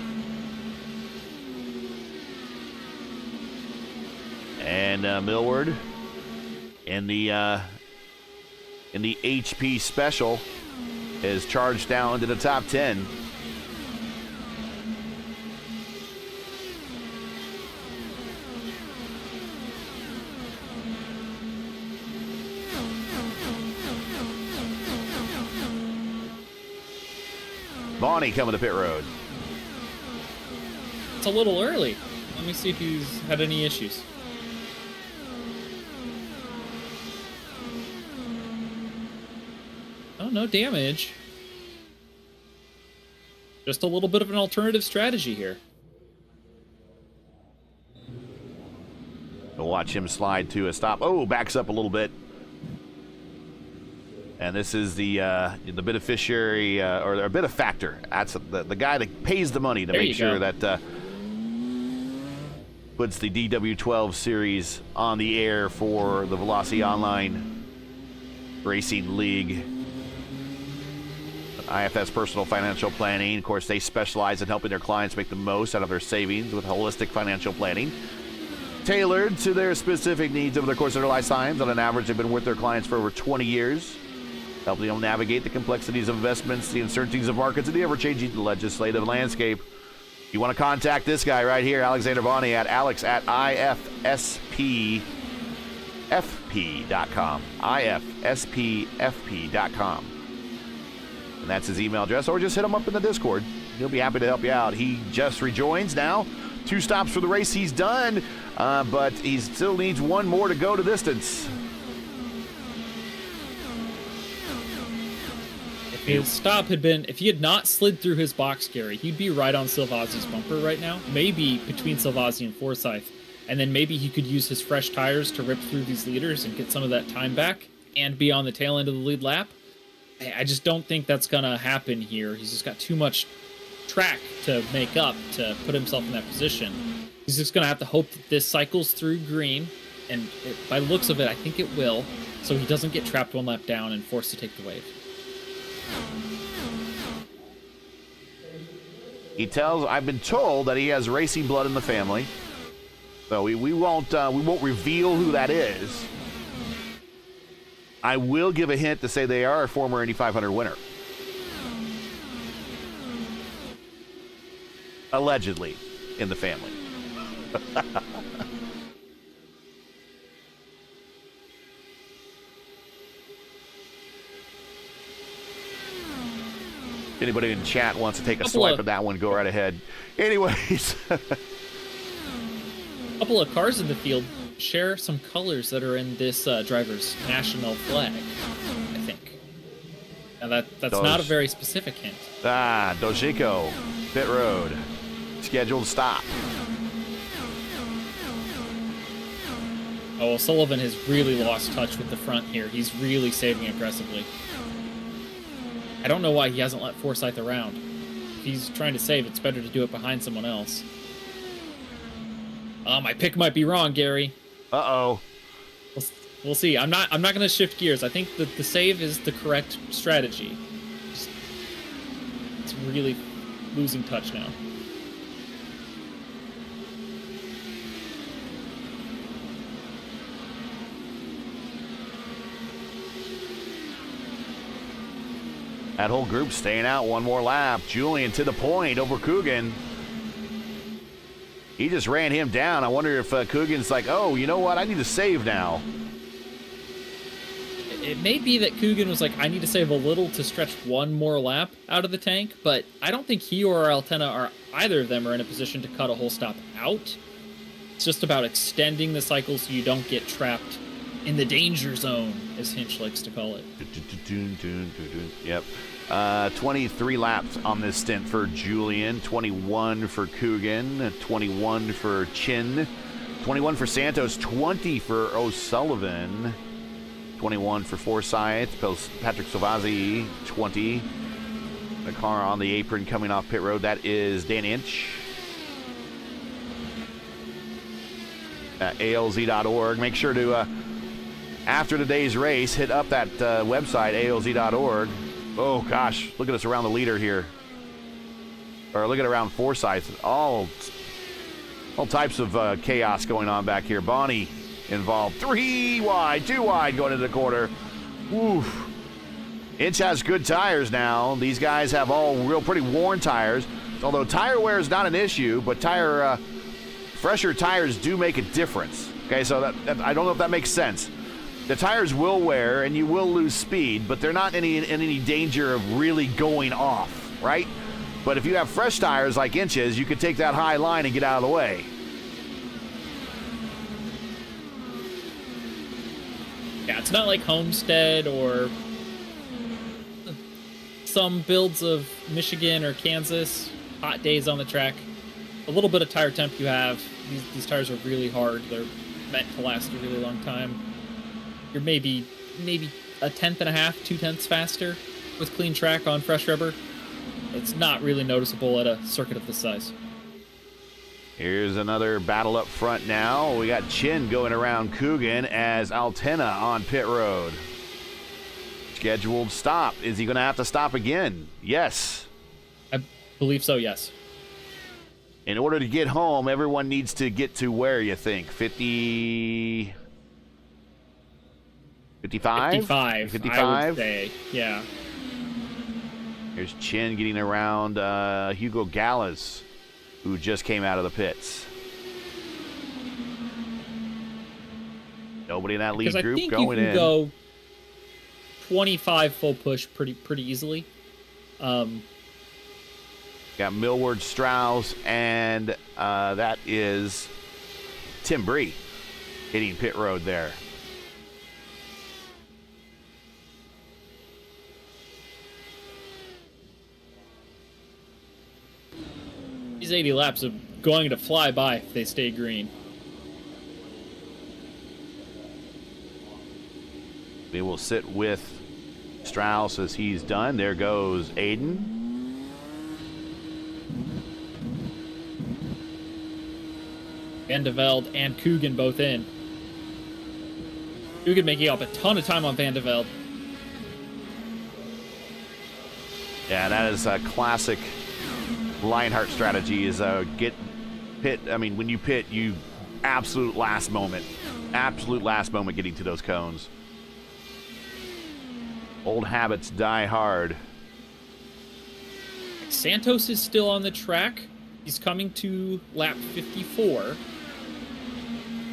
And Millward in the HP Special is charged down to the top 10. Bonnie coming to pit road. It's a little early. Let me see if he's had any issues. Oh, no damage. Just a little bit of an alternative strategy here. We'll watch him slide to a stop. Oh, backs up a little bit. And this is the beneficiary or a benefactor. That's the guy that pays the money to There make you sure go. that puts the DW12 series on the air for the Velocity Online Racing League. IFS Personal Financial Planning. Of course, they specialize in helping their clients make the most out of their savings with holistic financial planning, tailored to their specific needs over the course of their lifetimes. On an average, they've been with their clients for over 20 years, helping them navigate the complexities of investments, the uncertainties of markets, and the ever-changing legislative landscape. You want to contact this guy right here, Alexander Bonney, at alex@ifspfp.com. ifspfp.com. And that's his email address, or just hit him up in the Discord. He'll be happy to help you out. He just rejoins now. 2 stops for the race he's done, but he still needs 1 more to go to distance. If his stop had been, if he had not slid through his box, Gary, he'd be right on Silvazzi's bumper right now. Maybe between Silvazzi and Forsyth. And then maybe he could use his fresh tires to rip through these leaders and get some of that time back and be on the tail end of the lead lap. I just don't think that's going to happen here. He's just got too much track to make up to put himself in that position. He's just going to have to hope that this cycles through green, and by the looks of it, I think it will, so he doesn't get trapped 1 lap down and forced to take the wave. I've been told that he has racing blood in the family, so we won't reveal who that is. I will give a hint to say they are a former Indy 500 winner. Allegedly, in the family. Anybody in chat wants to take a swipe at that one, go right ahead. Anyways. Couple of cars in the field share some colors that are in this driver's national flag, I think. Now that's not a very specific hint. Dojiko, pit road, scheduled stop. Oh, Sullivan has really lost touch with the front here. He's really saving aggressively. I don't know why he hasn't let Forsyth around. If he's trying to save, it's better to do it behind someone else. My pick might be wrong, Gary. Uh-oh. We'll see. I'm not going to shift gears. I think that the save is the correct strategy. It's really losing touch now. That whole group staying out 1 more lap. Julian to the point over Coogan. He just ran him down. I wonder if Coogan's like, oh, you know what? I need to save now. It may be that Coogan was like, I need to save a little to stretch 1 more lap out of the tank, but I don't think he or Altena are, either of them are in a position to cut a whole stop out. It's just about extending the cycle so you don't get trapped in the danger zone, as Hinch likes to call it. Yep. 23 laps on this stint for Julian, 21 for Coogan, 21 for Chin, 21 for Santos, 20 for O'Sullivan, 21 for Forsyth, Patrick Silvazzi, 20. The car on the apron coming off pit road, that is Dan Inch. at alz.org. Make sure to, after today's race, hit up that website, alz.org. Oh, gosh, look at us around the leader here. Or look at around Forsyth. All types of chaos going on back here. Bonnie involved. 3 wide, 2 wide going into the corner. Oof. Inch has good tires now. These guys have all pretty worn tires. Although tire wear is not an issue, but fresher tires do make a difference. Okay, so that I don't know if that makes sense. The tires will wear and you will lose speed, but they're not in any danger of really going off, right? But if you have fresh tires like Inches, you can take that high line and get out of the way. Yeah, it's not like Homestead or some builds of Michigan or Kansas. Hot days on the track. A little bit of tire temp you have. These tires are really hard. They're meant to last a really long time. You're maybe a tenth and a half, 2/10 faster with clean track on fresh rubber. It's not really noticeable at a circuit of this size. Here's another battle up front now. We got Chin going around Coogan as Altena on pit road. Scheduled stop. Is he going to have to stop again? Yes. I believe so, yes. In order to get home, everyone needs to get to where, you think? 50... 55? 55. 55? I would say, yeah. Here's Chin getting around Hugo Gallas, who just came out of the pits. Nobody in that lead group going in. I think you can go 25 full push pretty easily. Got Millward, Strauss, and that is Tim Bree hitting pit road there. These 80 laps are going to fly by if they stay green. They will sit with Strauss as he's done. There goes Aiden. Van de Velde and Coogan both in. Coogan making up a ton of time on Van de Velde. Yeah, that is a classic Lionheart strategy is get pit. I mean, when you pit, you absolute last moment getting to those cones. Old habits die hard. Santos is still on the track. He's coming to lap 54.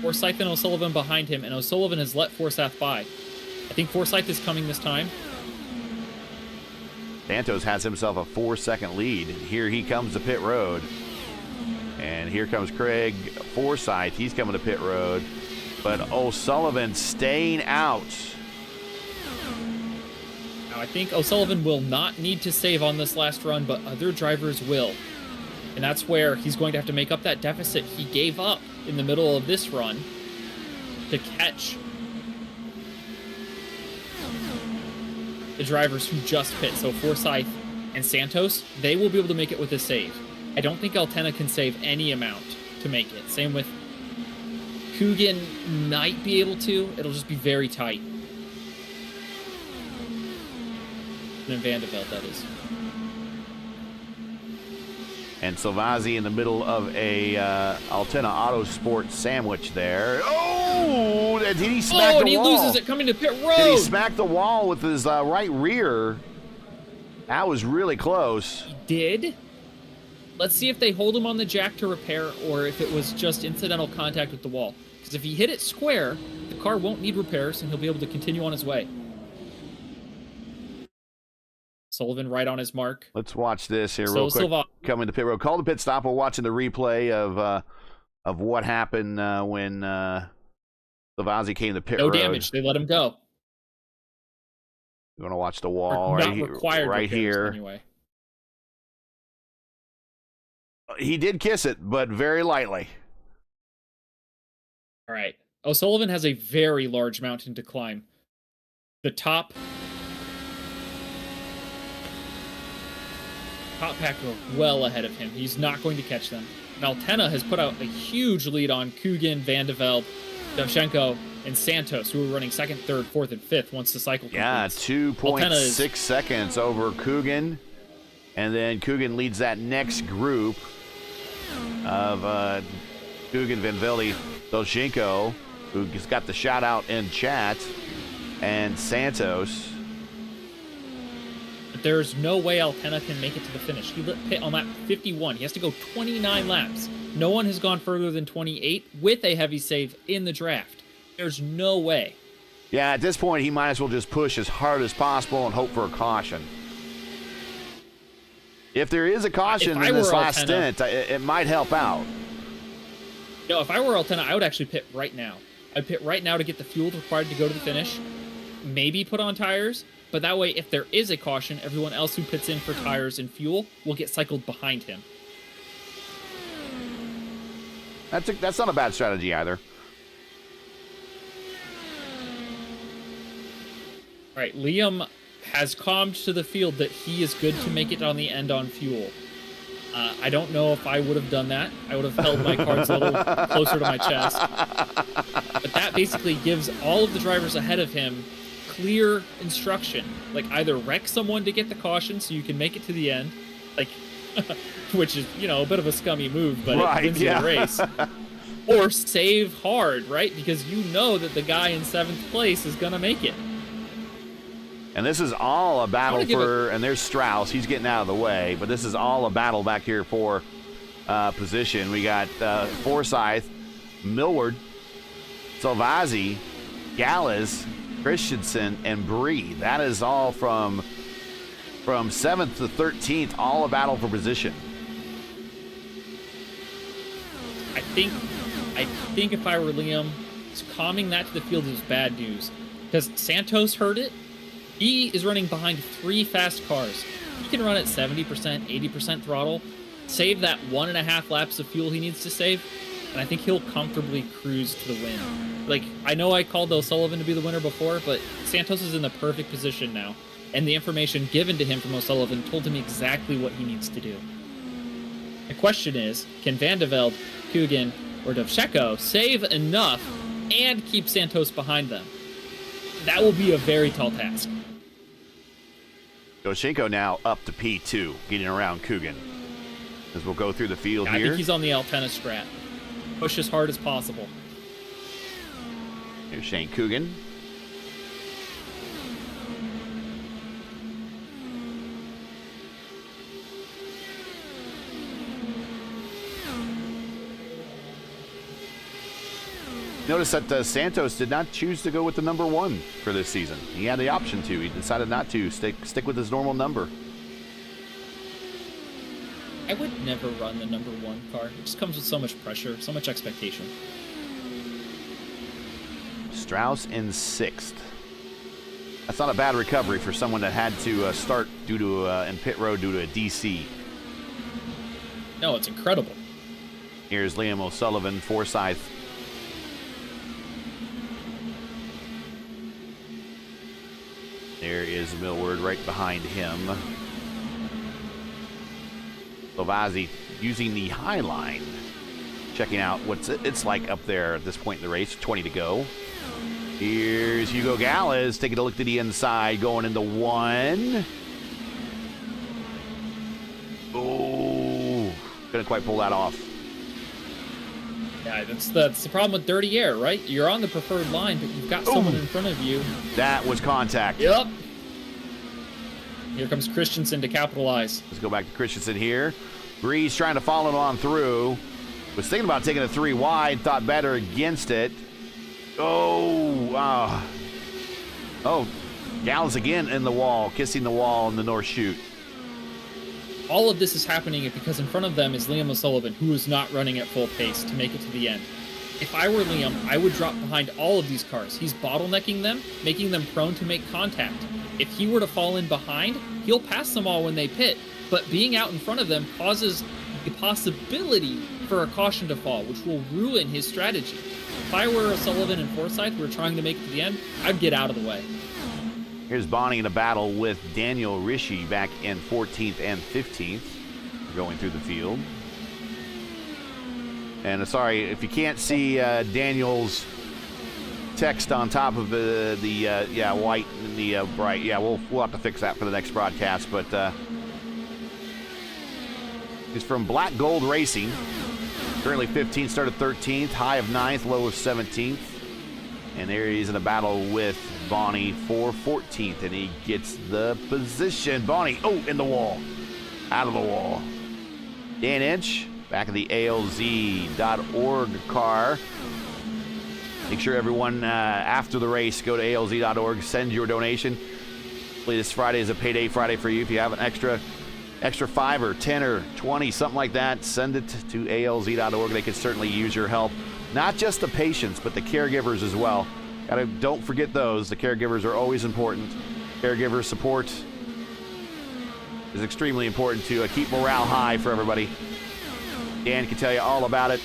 Forsyth and O'Sullivan behind him, and O'Sullivan has let Forsyth by. I think Forsyth is coming this time. Santos has himself a 4-second lead. Here he comes to pit road. And here comes Craig Forsyth. He's coming to pit road. But O'Sullivan staying out. Now, I think O'Sullivan will not need to save on this last run, but other drivers will. And that's where he's going to have to make up that deficit he gave up in the middle of this run to catch the drivers who just pit. So Forsyth and Santos, they will be able to make it with a save. I don't think Altena can save any amount to make it. Same with Coogan might be able to. It'll just be very tight. And Van de Velde, that is. And Salvazzi in the middle of a Altena Autosport sandwich there. Oh! Did he smack the wall? Oh, and he loses it coming to pit road. Did he smack the wall with his right rear? That was really close. He did. Let's see if they hold him on the jack to repair or if it was just incidental contact with the wall. Because if he hit it square, the car won't need repairs and he'll be able to continue on his way. Sullivan right on his mark. Let's watch this here real quick. Coming to pit road. Call the pit stop. We're watching the replay of what happened when Salvazzi came to pit road. No damage. They let him go. We're going to watch the wall right here. Anyway. He did kiss it, but very lightly. All right. O'Sullivan has a very large mountain to climb. The top pack are well ahead of him. He's not going to catch them. Altena has put out a huge lead on Coogan, Van de Velde, Dovchenko, and Santos, who are running second, third, fourth, and fifth once the cycle completes. Yeah, 2.6 seconds over Coogan. And then Coogan leads that next group of Coogan, Van Velde, Dovchenko, who's got the shout out in chat, and Santos. But there's no way Altena can make it to the finish. He lit pit on lap 51. He has to go 29 laps. No one has gone further than 28 with a heavy save in the draft. There's no way. Yeah, at this point, he might as well just push as hard as possible and hope for a caution. If there is a caution in this last stint, it might help out. No, if I were Altena, I would actually pit right now. I'd pit right now to get the fuel required to go to the finish. Maybe put on tires, but that way, if there is a caution, everyone else who pits in for tires and fuel will get cycled behind him. That's not a bad strategy either. All right, Liam has calmed to the field that he is good to make it on the end on fuel. I don't know if I would have done that. I would have held my cards a little closer to my chest. But that basically gives all of the drivers ahead of him clear instruction. Like, either wreck someone to get the caution so you can make it to the end, like, which is, you know, a bit of a scummy move, but it wins you the race. Or save hard, right? Because you know that the guy in 7th place is going to make it. And this is all a battle for, and there's Strauss, he's getting out of the way, but this is all a battle back here for position. We got Forsyth, Millward, Salvazzi, Gallus, Christensen, and Bree. That is all from 7th to 13th, all a battle for position. I think if I were Liam, calming that to the field is bad news. Because Santos heard it. He is running behind 3 fast cars. He can run at 70%, 80% throttle, save that 1.5 laps of fuel he needs to save, and I think he'll comfortably cruise to the win. Like, I know I called O'Sullivan to be the winner before, but Santos is in the perfect position now, and the information given to him from O'Sullivan told him exactly what he needs to do. The question is, can Van de Velde, Coogan, or Dovchenko save enough and keep Santos behind them? That will be a very tall task. Dovchenko now up to P2, getting around Coogan. As we'll go through the field here. I think he's on the Altena strat. Push as hard as possible. Here's Shane Coogan. Notice that Santos did not choose to go with the number 1 for this season. He had the option to. He decided not to. Stick with his normal number. I would never run the number 1 car. It just comes with so much pressure, so much expectation. Strauss in 6th. That's not a bad recovery for someone that had to start due to in pit road due to a DC. No, it's incredible. Here's Liam O'Sullivan, Forsyth. There is Millward right behind him. Lovazzi using the high line. Checking out what it's like up there at this point in the race. 20 to go. Here's Hugo Gallus taking a look to the inside, going into 1. Oh, couldn't quite pull that off. Yeah, that's the problem with dirty air, right? You're on the preferred line, but you've got someone in front of you. That was contact. Yep. Here comes Christensen to capitalize. Let's go back to Christensen here. Breeze trying to follow him on through. Was thinking about taking a 3 wide, thought better against it. Oh, Gallus again in the wall, kissing the wall in the North Chute. All of this is happening because in front of them is Liam O'Sullivan, who is not running at full pace to make it to the end. If I were Liam, I would drop behind all of these cars. He's bottlenecking them, making them prone to make contact. If he were to fall in behind, he'll pass them all when they pit, but being out in front of them causes the possibility for a caution to fall, which will ruin his strategy. If I were O'Sullivan and Forsyth who were trying to make it to the end, I'd get out of the way. Here's Bonnie in a battle with Daniel Rishi back in 14th and 15th, going through the field. And sorry, if you can't see Daniel's text on top of the white and the bright. Yeah, we'll have to fix that for the next broadcast. But he's from Black Gold Racing. Currently 15th, started 13th, high of 9th, low of 17th. And there he is in a battle with Bonnie for 14th, and he gets the position. Bonnie, in the wall. Out of the wall. Dan Inch, back of the ALZ.org car. Make sure everyone, after the race, go to ALZ.org, send your donation. Hopefully this Friday is a payday Friday for you. If you have an extra 5 or 10 or 20, something like that, send it to ALZ.org. They could certainly use your help. Not just the patients, but the caregivers as well. Don't forget those. The caregivers are always important. Caregiver support is extremely important to keep morale high for everybody. Dan can tell you all about it,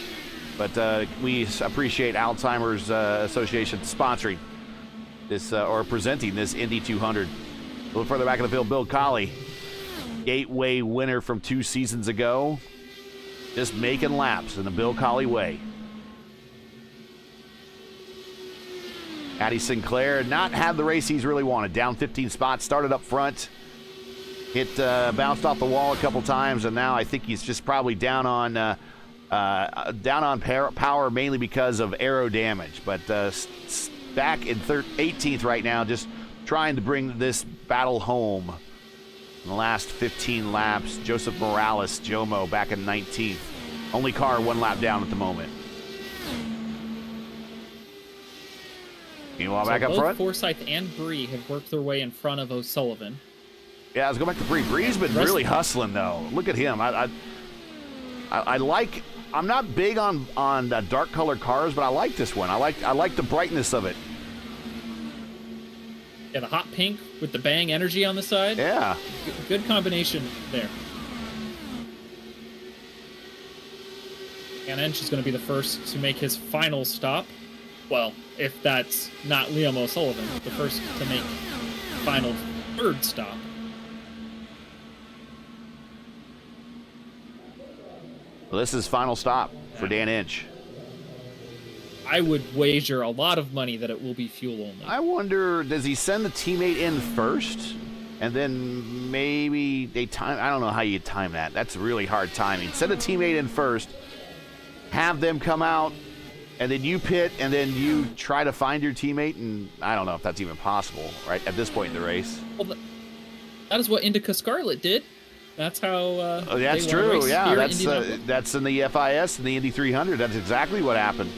but we appreciate Alzheimer's Association sponsoring this or presenting this Indy 200. A little further back in the field, Bill Colley, Gateway winner from 2 seasons ago, just making laps in the Bill Colley way. Addy Sinclair not had the race he's really wanted. Down 15 spots, started up front, bounced off the wall a couple times, and now I think he's just probably down on power mainly because of aero damage. But back in 18th right now, just trying to bring this battle home. In the last 15 laps, Joseph Morales, Jomo, back in 19th. Only car 1 lap down at the moment. Meanwhile, back up front. Forsyth and Bree have worked their way in front of O'Sullivan. Yeah, let's go back to Bree. Bree's been really hustling, though. Look at him. I like. I'm not big on dark colored cars, but I like this one. I like the brightness of it. Yeah, the hot pink with the bang energy on the side. Yeah, good combination there. And Ench is going to be the first to make his final stop. Well, if that's not Liam O'Sullivan, the first to make final 3rd stop. Well, this is final stop for Dan Inch. I would wager a lot of money that it will be fuel only. I wonder, does he send the teammate in first? And then maybe they time. I don't know how you time that. That's really hard timing. Send a teammate in first, have them come out, and then you pit, and then you try to find your teammate, and I don't know if that's even possible, right, at this point in the race. Well, that is what Indica Scarlet did. That's how that's true, yeah. That's in the FIS and the Indy 300. That's exactly what happened.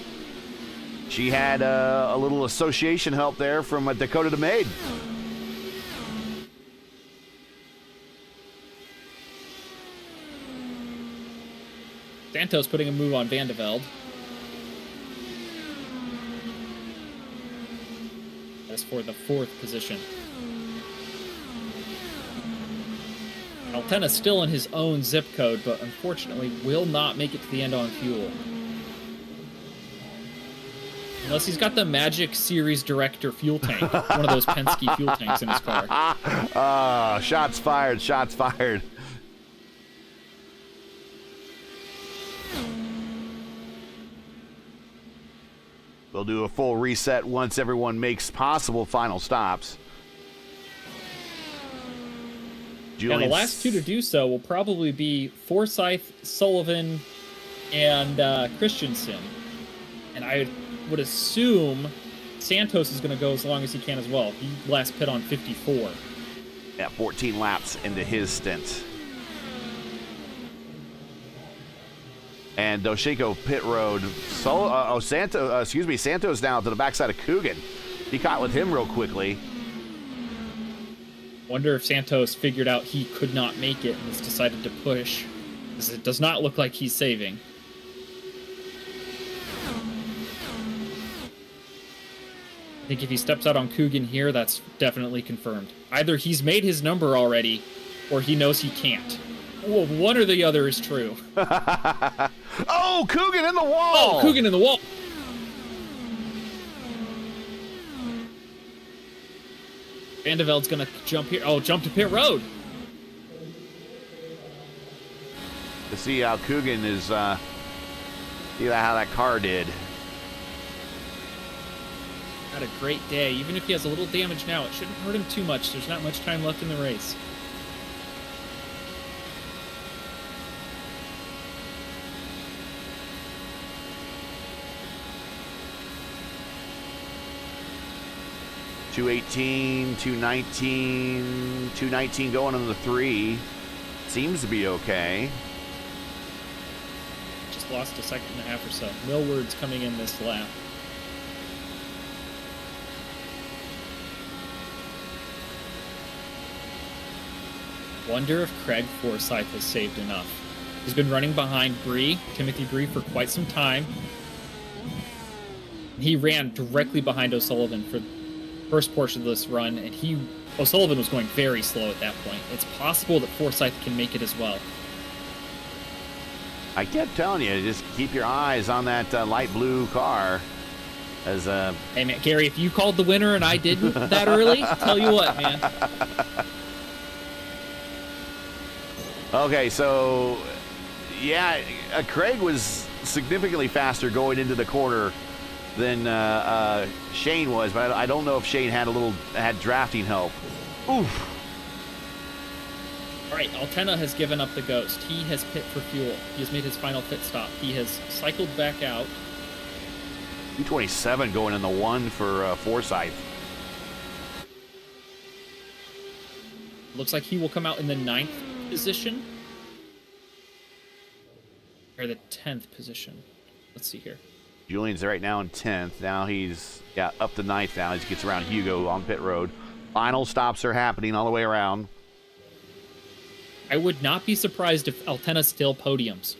She had a little association help there from Dakota DeMaid. Santos putting a move on Van de Velde. As for the 4th position. Altena still in his own zip code, but unfortunately will not make it to the end on fuel. Unless he's got the Magic Series Director fuel tank, one of those Penske fuel tanks in his car. Shots fired, shots fired. We'll do a full reset once everyone makes possible final stops. And the last 2 to do so will probably be Forsyth, Sullivan, and Christensen. And I would assume Santos is going to go as long as he can as well. He last pit on 54. Yeah, 14 laps into his stint. And Doshiko pit road. Santos down to the backside of Coogan. He caught with him real quickly. Wonder if Santos figured out he could not make it and has decided to push, because it does not look like he's saving. I think if he steps out on Coogan here, that's definitely confirmed. Either he's made his number already, or he knows he can't. Well, one or the other is true. Oh, Coogan in the wall! Oh, Coogan in the wall! Van de Velde's gonna jump here. Oh, jump to pit road. To see how Coogan is See how that car did. Had a great day. Even if he has a little damage now, it shouldn't hurt him too much. There's not much time left in the race. .218, 219, 219 going on the 3. Seems to be okay. Just lost a second and a half or so. Millward's coming in this lap. Wonder if Craig Forsyth has saved enough. He's been running behind Timothy Bree, for quite some time. He ran directly behind O'Sullivan for the first portion of this run, and O'Sullivan was going very slow at that point. It's possible that Forsyth can make it as well. I kept telling you, just keep your eyes on that light blue car. Hey, man, Gary, if you called the winner and I didn't that early, tell you what, man. Okay, so, yeah, Craig was significantly faster going into the corner than Shane was, but I don't know if Shane had drafting help. Oof. All right, Altena has given up the ghost. He has pit for fuel. He has made his final pit stop. He has cycled back out. 227 going in the 1 for Forsyth. Looks like he will come out in the 9th position. Or the 10th position. Let's see here. Julian's right now in 10th. Now he's up to 9th now as he gets around Hugo on pit road. Final stops are happening all the way around. I would not be surprised if Altena still podiums.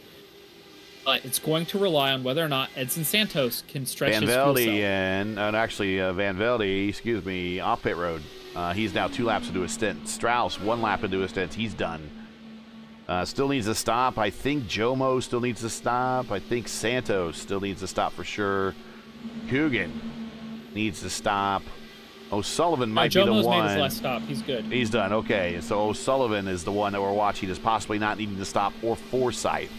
But it's going to rely on whether or not Edson Santos can stretch his fuel cell. Van Velde, off pit road. He's now 2 laps into his stint. Strauss 1 lap into his stint. He's done. Still needs to stop. I think Jomo still needs to stop. I think Santos still needs to stop for sure. Coogan needs to stop. O'Sullivan might be the one. Jomo's made his last stop. He's good. He's done. Okay, so O'Sullivan is the one that we're watching as possibly not needing to stop, or Forsyth.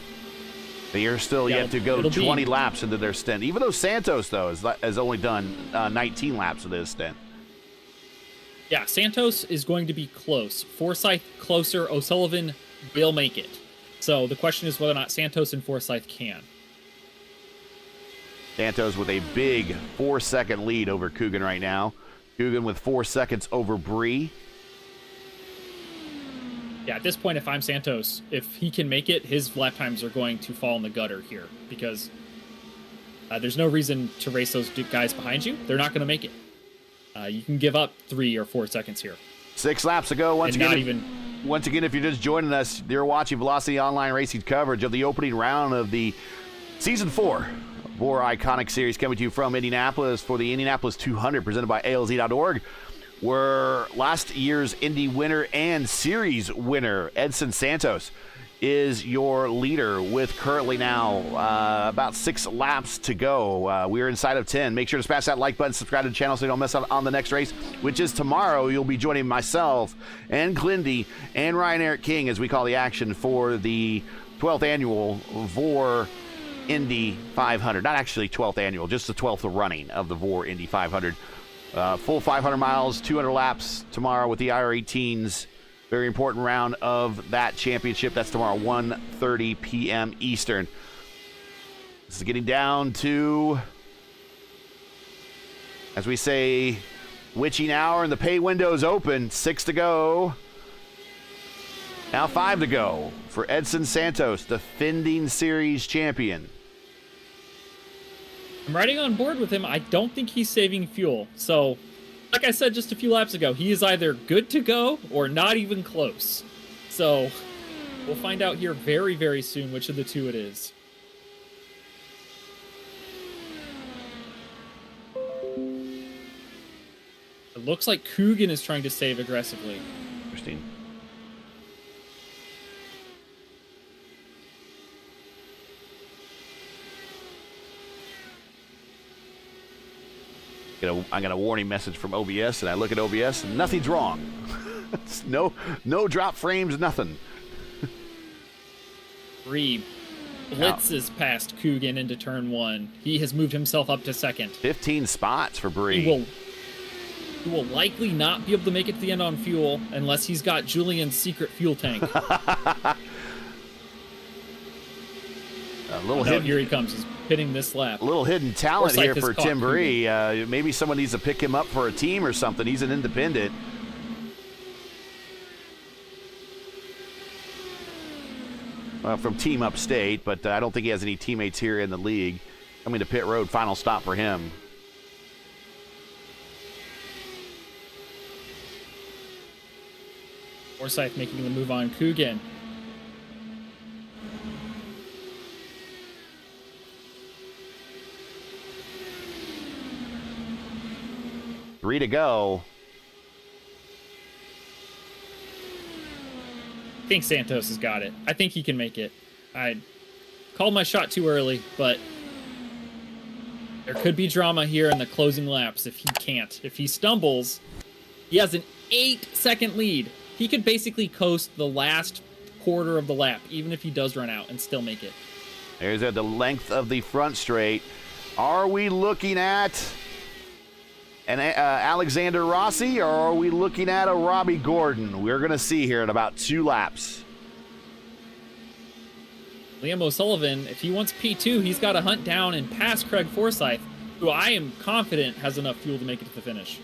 They are still yet to go 20 laps into their stint. Even though Santos, though, has only done 19 laps of his stint. Yeah, Santos is going to be close. Forsyth closer. O'Sullivan will make it. So the question is whether or not Santos and Forsyth can. Santos with a big 4-second lead over Coogan right now. Coogan with 4 seconds over Bree. Yeah, at this point, if I'm Santos, if he can make it, his lap times are going to fall in the gutter here because there's no reason to race those guys behind you. They're not going to make it. You can give up 3 or 4 seconds here. 6 laps to go. Once again, if you're just joining us, you're watching Velocity Online Racing coverage of the opening round of the Season 4 VOR ICONIC Series, coming to you from Indianapolis for the Indianapolis 200, presented by ALZ.org, where last year's Indy winner and series winner, Edson Santos, is your leader with currently now about 6 laps to go. We're inside of 10. Make sure to smash that like button, subscribe to the channel so you don't miss out on the next race, which is tomorrow. You'll be joining myself and Clindy and Ryan Eric King as we call the action for the 12th annual VOR Indy 500. Not actually 12th annual, just the 12th running of the VOR Indy 500. Full 500 miles, 200 laps tomorrow with the IR18s. Very important round of that championship. That's tomorrow, 1:30 p.m. Eastern. This is getting down to, as we say, witching hour, and the pay window's open. 6 to go. Now 5 to go for Edson Santos, defending series champion. I'm riding on board with him. I don't think he's saving fuel. So, like I said just a few laps ago, he is either good to go or not even close. So, we'll find out here very, very soon which of the two it is. It looks like Coogan is trying to save aggressively. Interesting. I got a warning message from OBS, and I look at OBS, and nothing's wrong. No drop frames, nothing. Bree blitzes past Coogan into turn 1. He has moved himself up to second. 15 spots for Bree. He will likely not be able to make it to the end on fuel unless he's got Julian's secret fuel tank. Here he comes. He's pitting this lap. A little hidden talent here for Tim Coogan. Bree. Maybe someone needs to pick him up for a team or something. He's an independent. From Team Upstate, but I don't think he has any teammates here in the league. Coming to pit road, final stop for him. Forsyth making the move on Coogan. Three to go. I think Santos has got it. I think he can make it. I called my shot too early, but there could be drama here in the closing laps if he can't. If he stumbles, he has an 8-second lead. He could basically coast the last quarter of the lap, even if he does run out, and still make it. There's the length of the front straight. Are we looking at an Alexander Rossi, or are we looking at a Robbie Gordon? We're going to see here in about 2 laps. Liam O'Sullivan, if he wants P2, he's got to hunt down and pass Craig Forsyth, who I am confident has enough fuel to make it to the finish.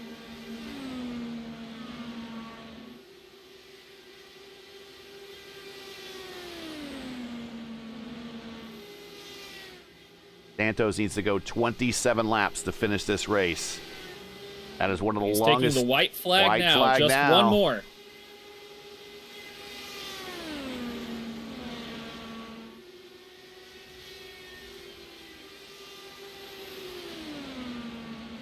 Santos needs to go 27 laps to finish this race. That is one of the He's longest. taking the white flag now. Just one more.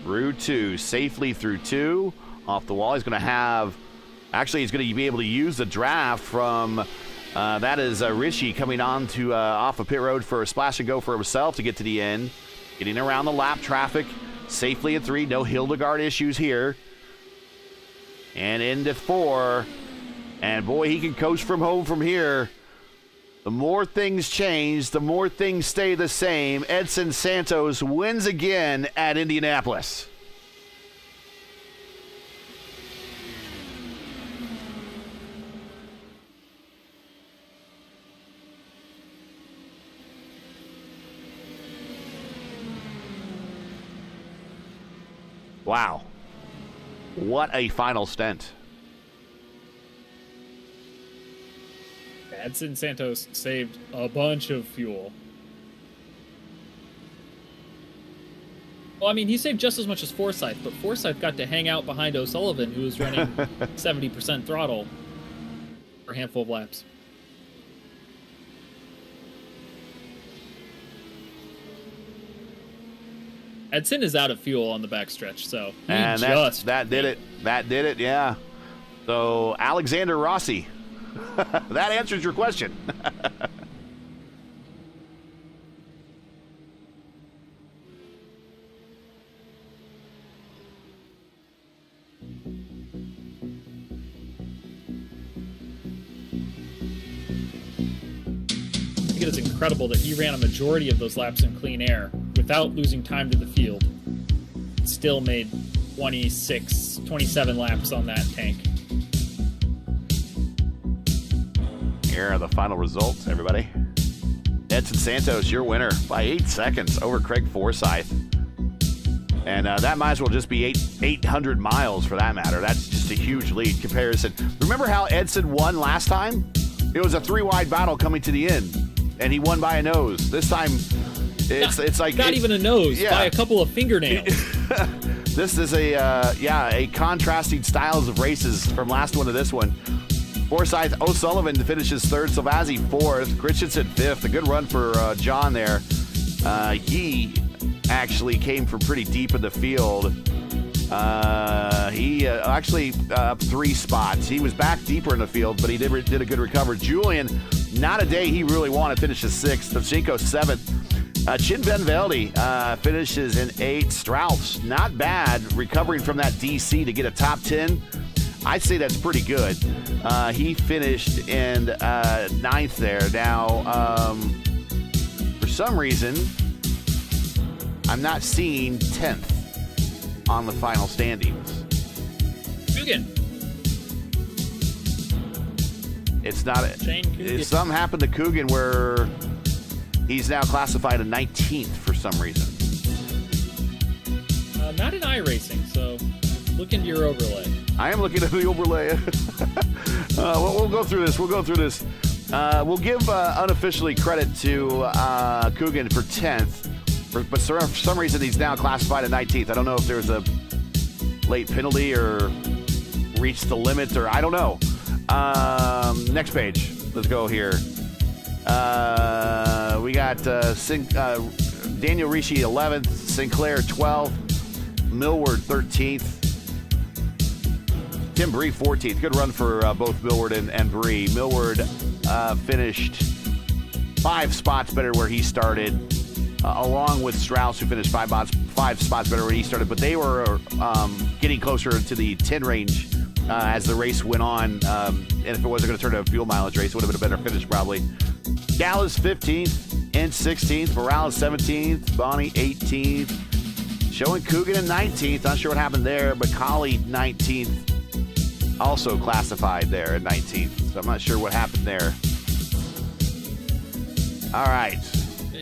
Through 2, safely through 2, off the wall. He's going to have, actually he's going to be able to use the draft from, that is Rishi coming on to off of pit road for a splash and go for himself to get to the end. Getting around the lap traffic safely at 3, no Hildegard issues here. And into 4, and boy, he can coast from home from here. The more things change, the more things stay the same. Edson Santos wins again at Indianapolis. Wow. What a final stint. Edson Santos saved a bunch of fuel. Well, I mean, he saved just as much as Forsyth, but Forsyth got to hang out behind O'Sullivan, who was running 70% throttle for a handful of laps. Edson is out of fuel on the backstretch, so and that did it. That did it, yeah. So, Alexander Rossi. That answers your question. I think it is incredible that he ran a majority of those laps in clean air without losing time to the field. Still made 27 laps on that tank. Here are the final results, everybody. Edson Santos, your winner by 8 seconds over Craig Forsyth. And that might as well just be 800 miles for that matter. That's just a huge lead comparison. Remember how Edson won last time? It was a 3-wide battle coming to the end, and he won by a nose. This time, it's like not even a nose, yeah. By a couple of fingernails. This is a contrasting styles of races from last one to this one. Forsyth O'Sullivan finishes 3rd, Salvazzi 4th, Christensen 5th. A good run for John there. He actually came from pretty deep in the field. He actually up 3 spots. He was back deeper in the field, but he did a good recovery. Julian, not a day he really wanted, finishes 6th. Tavchenko 7th. Chin Benveldi finishes in 8th. Strauss, not bad, recovering from that DC to get a top 10. I'd say that's pretty good. He finished in 9th there. Now, some reason, I'm not seeing 10th on the final standings. Coogan. It's not. Shane Coogan. Something happened to Coogan where he's now classified a 19th for some reason. Not in iRacing, so look into your overlay. I am looking at the overlay. We'll go through this. We'll give unofficially credit to Coogan for 10th, but for some reason he's now classified at 19th. I don't know if there's a late penalty or reached the limit, or I don't know. Next page. Let's go here. We got Daniel Ricci 11th, Sinclair 12th, Millward 13th, Tim Bree 14th. Good run for both Millward and Bree. Millward finished 5 spots better where he started, along with Strauss, who finished 5 spots better where he started. But they were getting closer to the 10 range as the race went on. And if it wasn't going to turn to a fuel mileage race, it would have been a better finish probably. Dallas 15th, Inch 16th, Morales 17th, Bonnie 18th, showing Coogan in 19th. Not sure what happened there, but Collie 19th. Also classified there at 19th, so I'm not sure what happened there. All right.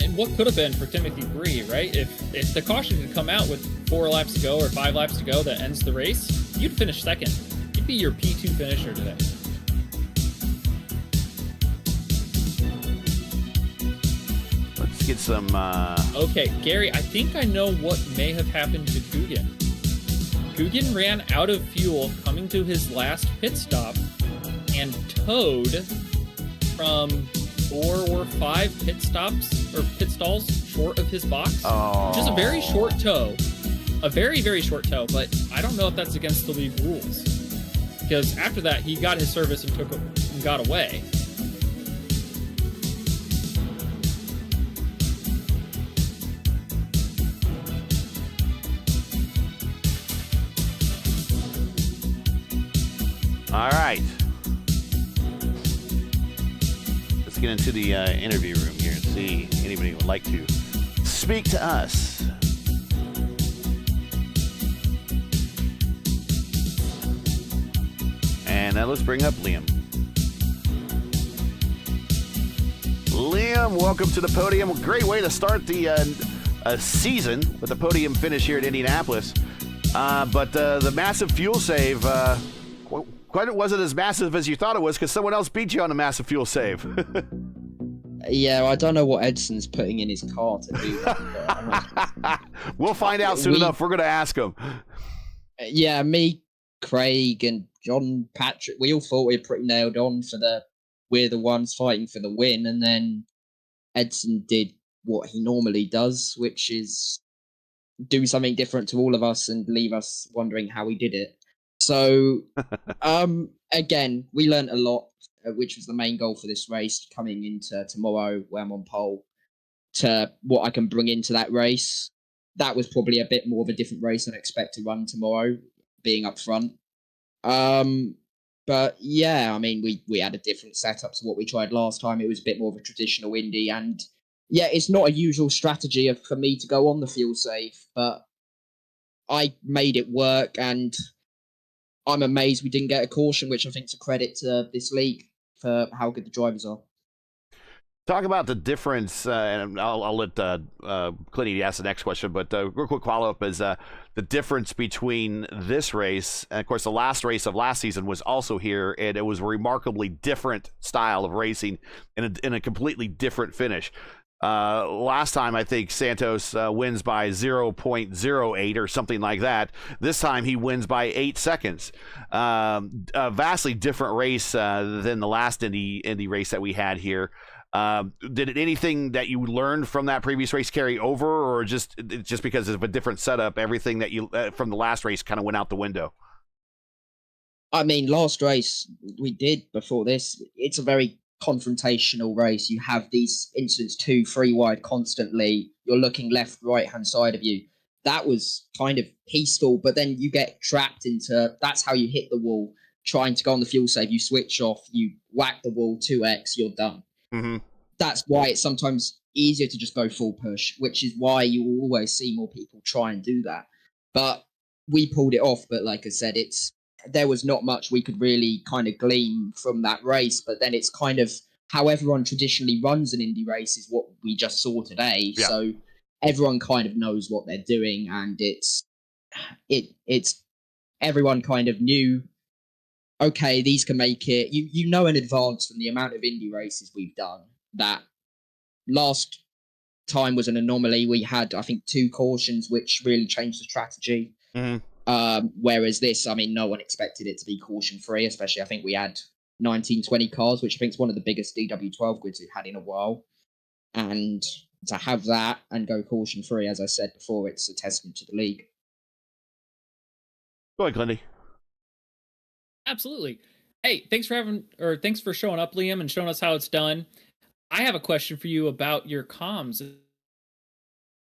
And what could have been for Timothy Bree, right? If the caution had come out with 4 laps to go or 5 laps to go that ends the race, you'd finish second. You'd be your P2 finisher today. Let's get some... Okay, Gary, I think I know what may have happened to Coogan. Coogan ran out of fuel coming to his last pit stop and towed from 4 or 5 pit stops or pit stalls short of his box, which is a very short tow. A very, very short tow, but I don't know if that's against the league rules. Because after that, he got his service and got away. All right. Let's get into the interview room here and see anybody would like to speak to us. And let's bring up Liam. Liam, welcome to the podium. Great way to start the season with a podium finish here at Indianapolis. But the massive fuel save... Quite wasn't as massive as you thought it was because someone else beat you on a massive fuel save. Yeah, well, I don't know what Edson's putting in his car to do that. We'll find out soon enough. We're going to ask him. Yeah, me, Craig, and John Patrick, we all thought we were pretty nailed on for we're the ones fighting for the win, and then Edson did what he normally does, which is do something different to all of us and leave us wondering how he did it. So, again, we learned a lot, which was the main goal for this race, coming into tomorrow where I'm on pole, to what I can bring into that race. That was probably a bit more of a different race than I expect to run tomorrow, being up front. But yeah, I mean, we had a different setup to what we tried last time. It was a bit more of a traditional Indy, and yeah, it's not a usual strategy for me to go on the fuel save, but I made it work, and I'm amazed we didn't get a caution, which I think is a credit to this league for how good the drivers are. Talk about the difference, and I'll let Clinty ask the next question, but real quick follow-up is the difference between this race, and of course the last race of last season was also here, and it was a remarkably different style of racing in a completely different finish. Last time, I think Santos wins by 0.08 or something like that. This time, he wins by 8 seconds. A vastly different race than the last Indy race that we had here. Did anything that you learned from that previous race carry over, or just because of a different setup, everything that you from the last race kind of went out the window? I mean, last race we did before this, it's a very confrontational race. You have these incidents 2-3 wide constantly. You're looking left, right hand side of you. That was kind of peaceful, but then you get trapped into, that's how you hit the wall. Trying to go on the fuel save, you switch off, you whack the wall 2x, you're done. Mm-hmm. That's why it's sometimes easier to just go full push, which is why you will always see more people try and do that. But we pulled it off. But like I said, there was not much we could really kind of glean from that race. But then it's kind of how everyone traditionally runs an Indy race is what we just saw today. Yeah. So everyone kind of knows what they're doing, and it's everyone kind of knew, okay, these can make it. You know in advance from the amount of Indy races we've done that last time was an anomaly. We had, I think, 2 cautions, which really changed the strategy. Mm-hmm. Whereas this, I mean, no one expected it to be caution free, especially I think we had 1920 cars, which I think is one of the biggest DW12 grids we've had in a while. And to have that and go caution free, as I said before, it's a testament to the league. Go ahead, Clendy. Absolutely. Hey, thanks for showing up, Liam, and showing us how it's done. I have a question for you about your comms.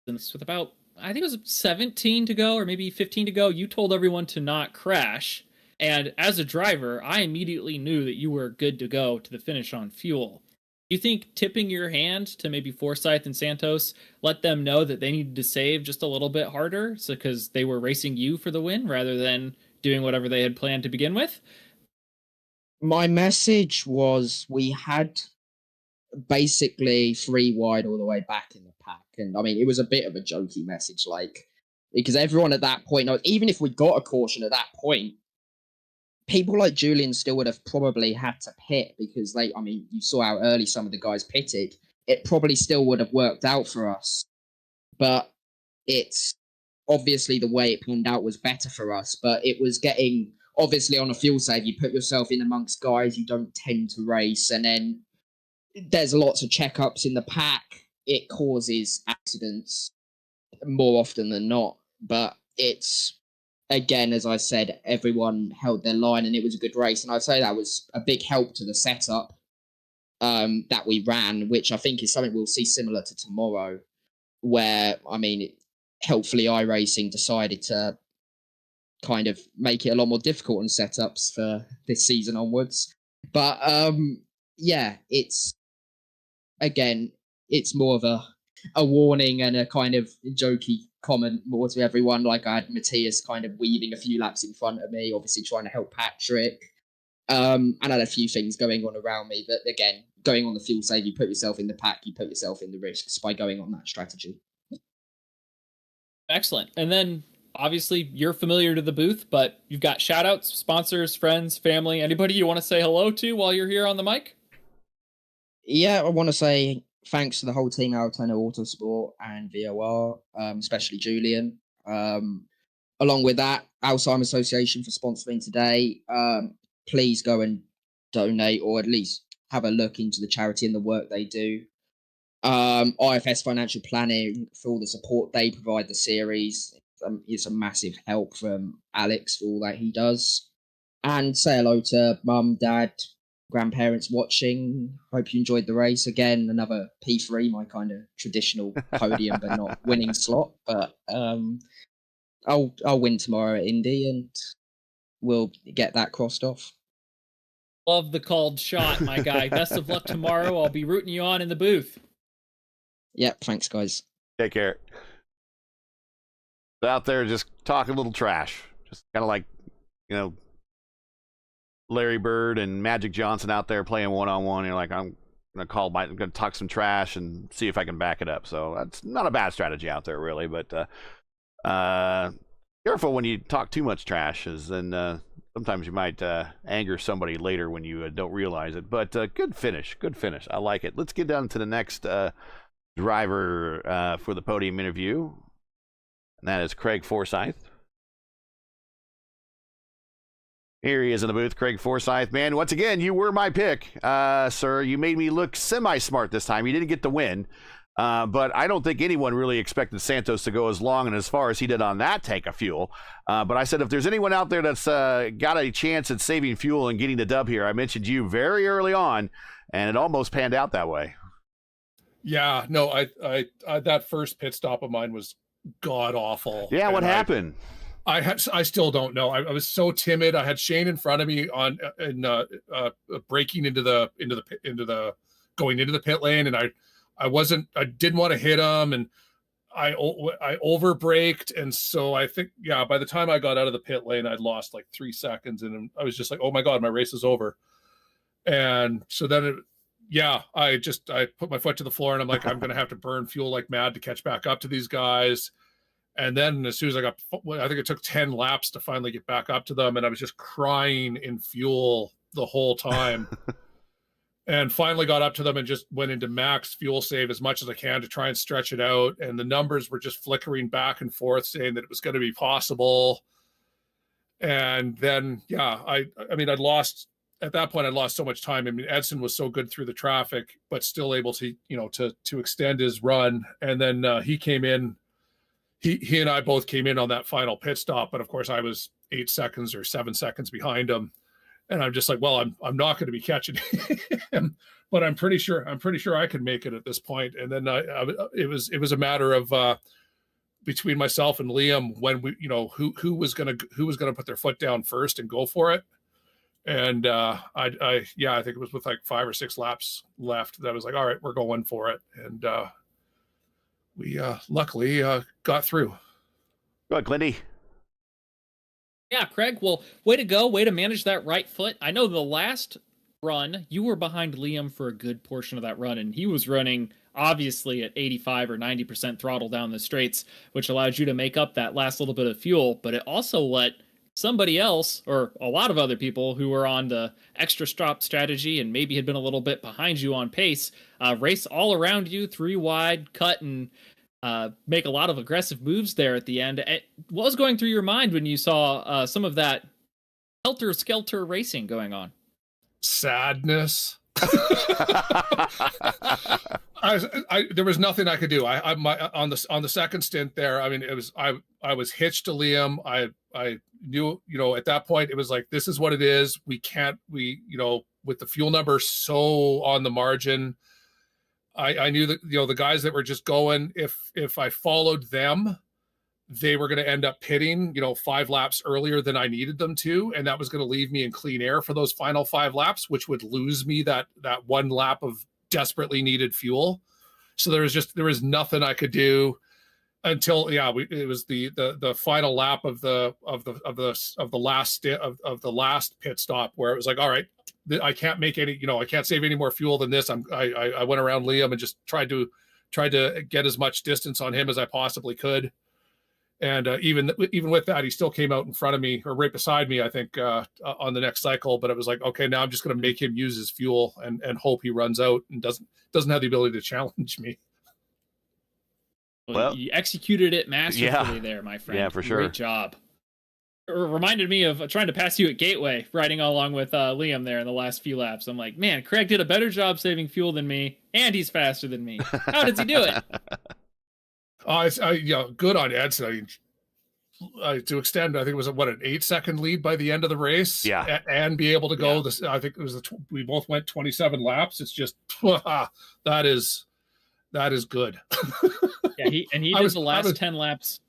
With about, I think it was 17 to go or maybe 15 to go, you told everyone to not crash. And as a driver, I immediately knew that you were good to go to the finish on fuel. You think tipping your hand to maybe Forsyth and Santos let them know that they needed to save just a little bit harder, so because they were racing you for the win rather than doing whatever they had planned to begin with? My message was we had basically 3 wide all the way back in the pack. And I mean, it was a bit of a jokey message, like, because everyone at that point, even if we got a caution at that point, people like Julian still would have probably had to pit because you saw how early some of the guys pitted. It probably still would have worked out for us. But it's obviously the way it panned out was better for us. But it was getting, obviously on a fuel save, you put yourself in amongst guys you don't tend to race. And then there's lots of checkups in the pack. It causes accidents more often than not. But it's, again, as I said, everyone held their line and it was a good race. And I'd say that was a big help to the setup that we ran, which I think is something we'll see similar to tomorrow, where, I mean, helpfully iRacing decided to kind of make it a lot more difficult on setups for this season onwards. But yeah, it's, again, it's more of a warning and a kind of jokey comment more to everyone. Like, I had Matthias kind of weaving a few laps in front of me, obviously trying to help Patrick. And I had a few things going on around me. But again, going on the fuel save, you put yourself in the pack, you put yourself in the risks by going on that strategy. Excellent. And then obviously you're familiar to the booth, but you've got shout outs, sponsors, friends, family, anybody you want to say hello to while you're here on the mic? Yeah, I want to say thanks to the whole team, Altona Autosport and VOR, especially Julian. Along with that, Alzheimer Association for sponsoring today. Please go and donate, or at least have a look into the charity and the work they do. IFS Financial Planning for all the support they provide the series. It's a massive help from Alex for all that he does. And say hello to mum, dad, grandparents watching. Hope you enjoyed the race. Again, another P3, my kind of traditional podium but not winning slot. But I'll win tomorrow at Indy and we'll get that crossed off. Love the called shot, my guy. Best of luck tomorrow. I'll be rooting you on in the booth. Yep, thanks guys. Take care. Out there just talking a little trash. Just kind of like, Larry Bird and Magic Johnson out there playing one-on-one. You're like, I'm going to talk some trash and see if I can back it up. So that's not a bad strategy out there, really. But careful when you talk too much trash, as then sometimes you might anger somebody later when you don't realize it. But good finish. I like it. Let's get down to the next driver for the podium interview. And that is Craig Forsyth. Here he is in the booth, Craig Forsyth. Man, once again, you were my pick, sir. You made me look semi-smart this time. You didn't get the win, but I don't think anyone really expected Santos to go as long and as far as he did on that tank of fuel. But I said if there's anyone out there that's got a chance at saving fuel and getting the dub here, I mentioned you very early on, and it almost panned out that way. Yeah, no, I that first pit stop of mine was god awful. Yeah, what happened? I still don't know. I was so timid. I had Shane in front of me braking into the going into the pit lane, and I didn't want to hit him, and I over braked, and so I think by the time I got out of the pit lane, I'd lost like 3 seconds, and I was just like, oh my god, my race is over. And so then I put my foot to the floor, and I'm like, I'm gonna have to burn fuel like mad to catch back up to these guys. And then as soon as I think it took 10 laps to finally get back up to them, and I was just crying in fuel the whole time. And finally got up to them and just went into max fuel save as much as I can to try and stretch it out. And the numbers were just flickering back and forth, saying that it was going to be possible. And then, I'd lost so much time. I mean, Edson was so good through the traffic, but still able to, to extend his run. And then he came in. He and I both came in on that final pit stop, but of course I was 8 seconds or 7 seconds behind him. And I'm just like, well, I'm not going to be catching him, but I'm pretty sure I could make it at this point. And then it was a matter of between myself and Liam when we, who was going to put their foot down first and go for it. And I think it was with like 5 or 6 laps left that I was like, all right, we're going for it. And we luckily got through. Go ahead, Clindy. Yeah, Craig, well, way to go. Way to manage that right foot. I know the last run, you were behind Liam for a good portion of that run, and he was running, obviously, at 85 or 90% throttle down the straights, which allowed you to make up that last little bit of fuel, but it also let somebody else, or a lot of other people who were on the extra stop strategy and maybe had been a little bit behind you on pace, race all around you, 3 wide, cut, and make a lot of aggressive moves there at the end. What was going through your mind when you saw some of that helter-skelter racing going on? Sadness. There was nothing I could do. On the second stint there, I mean, it was I was hitched to Liam. I knew, at that point it was like, this is what it is. We with the fuel number so on the margin, I knew that, the guys that were just going, if I followed them, they were going to end up pitting, 5 laps earlier than I needed them to. And that was going to leave me in clean air for those final 5 laps, which would lose me that 1 lap of desperately needed fuel. So there was nothing I could do until, it was the final lap of the last pit stop where it was like, all right, I can't make any, I can't save any more fuel than this. I went around Liam and just tried to get as much distance on him as I possibly could. And even with that, he still came out in front of me, or right beside me, I think, on the next cycle. But it was like, okay, now I'm just going to make him use his fuel and hope he runs out and doesn't have the ability to challenge me. Well, you executed it masterfully there, my friend. Yeah, for sure. Great job. It reminded me of trying to pass you at Gateway, riding along with Liam there in the last few laps. I'm like, man, Craig did a better job saving fuel than me, and he's faster than me. How does he do it? Good on Edson. To extend, I think it was an 8-second lead by the end of the race. Yeah, and be able to go. Yeah. I think it was we both went 27 laps. It's just that is good. Yeah, he did the last 10 laps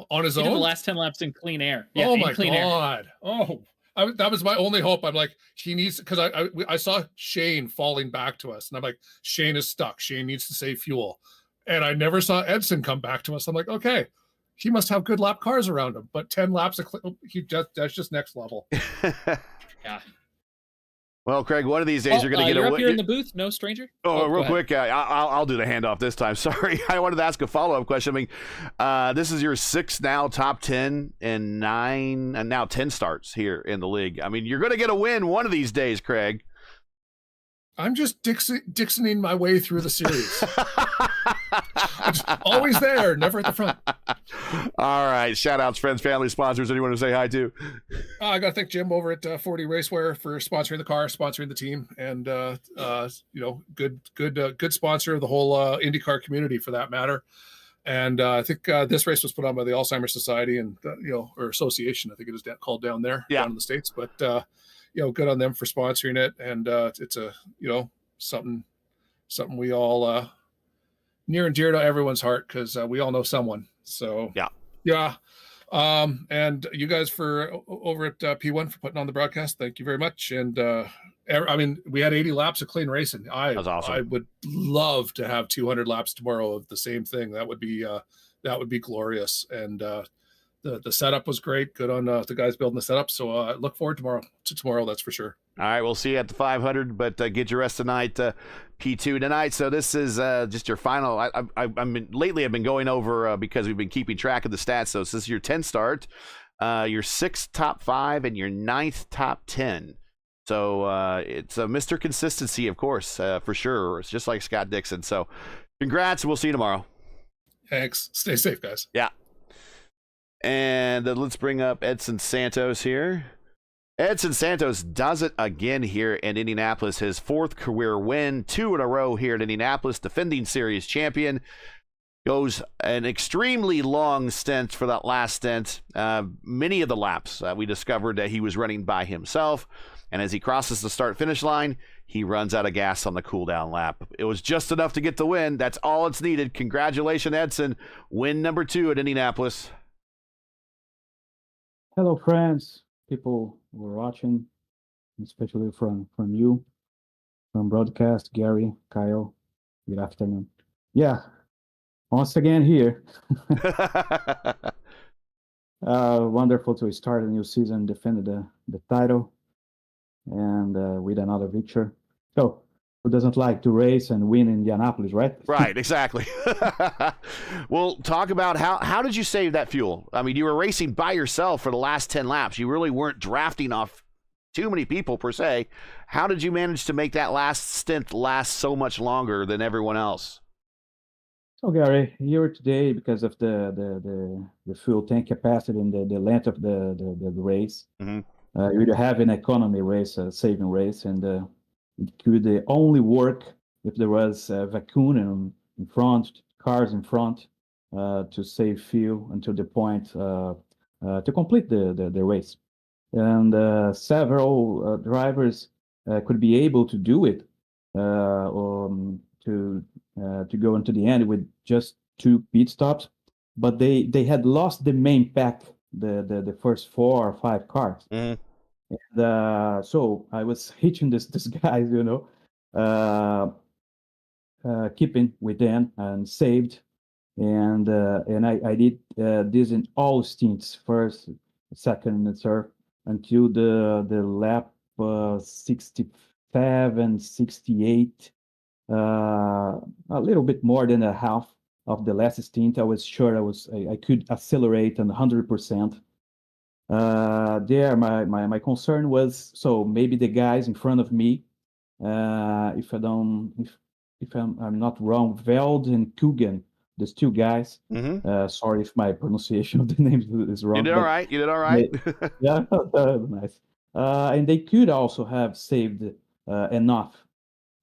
on his own. Did the last 10 laps in clean air. Yeah, oh my clean god! Air. Oh, that was my only hope. I'm like, he needs, because I saw Shane falling back to us, and I'm like, Shane is stuck. Shane needs to save fuel. And I never saw Edson come back to us. I'm like, okay, he must have good lap cars around him. But 10 laps, that's just next level. Yeah. Well, Craig, one of these days you're going to get up here in the booth, no stranger. Real quick, I'll do the handoff this time. Sorry, I wanted to ask a follow-up question. I mean, this is your 6th now top 10 and 9 and now 10 starts here in the league. I mean, you're going to get a win one of these days, Craig. I'm just Dixoning my way through the series. Always there, never at the front. All right. Shout outs, friends, family, sponsors. Anyone to say hi to? I got to thank Jim over at 40 Racewear for sponsoring the car, sponsoring the team, and good sponsor of the whole IndyCar community for that matter. And I think this race was put on by the Alzheimer Society and or Association, I think it is called down there, down in the States. But good on them for sponsoring it, and it's a something we all near and dear to everyone's heart, because we all know someone. So and you guys for over at P1 for putting on the broadcast, thank you very much. And I mean, we had 80 laps of clean racing. That's awesome. I would love to have 200 laps tomorrow of the same thing. That would be glorious. And the setup was great. Good on the guys building the setup. So I look forward to tomorrow. That's for sure. All right, we'll see you at the 500, but get your rest tonight. P2 tonight. So this is just your final. I've been going over because we've been keeping track of the stats. So this is your 10 start, your 6th top 5, and your 9th top 10. So it's a Mr. Consistency, of course, for sure. It's just like Scott Dixon. So congrats. We'll see you tomorrow. Thanks. Stay safe, guys. Yeah. And let's bring up Edson Santos here. Edson Santos does it again here in Indianapolis. His 4th career win, 2 in a row here at Indianapolis. Defending series champion. Goes an extremely long stint for that last stint. Many of the laps we discovered that he was running by himself. And as he crosses the start-finish line, he runs out of gas on the cool-down lap. It was just enough to get the win. That's all it's needed. Congratulations, Edson. Win number 2 at Indianapolis. Hello, friends, people who are watching, especially from you, from broadcast, Gary, Kyle. Good afternoon. Yeah, once again here. Wonderful to start a new season, defend the title, and with another victory. So, who doesn't like to race and win in Indianapolis, right? Right, exactly. Well, talk about how did you save that fuel? I mean, you were racing by yourself for the last 10 laps. You really weren't drafting off too many people per se. How did you manage to make that last stint last so much longer than everyone else? So, Gary, here today because of the fuel tank capacity and the length of the race. Mm-hmm. You have an economy race, a saving race, and it could only work if there was a vacuum in front, cars in front, to save fuel until the point to complete the race. And several drivers could be able to do it to go into the end with just 2 pit stops, but they had lost the main pack, the first 4 or 5 cars. Mm-hmm. And so I was hitching this guys, keeping with them and saved, and I did this in all stints, first, second, and third, until the lap 67, 68, a little bit more than a half of the last stint. I was sure I could accelerate 100%. There, my concern was, so maybe the guys in front of me, if I'm not wrong, Veld and Coogan, there's 2 guys. Mm-hmm. Sorry if my pronunciation of the names is wrong. You did all right. You did all right. Yeah, nice. And they could also have saved enough.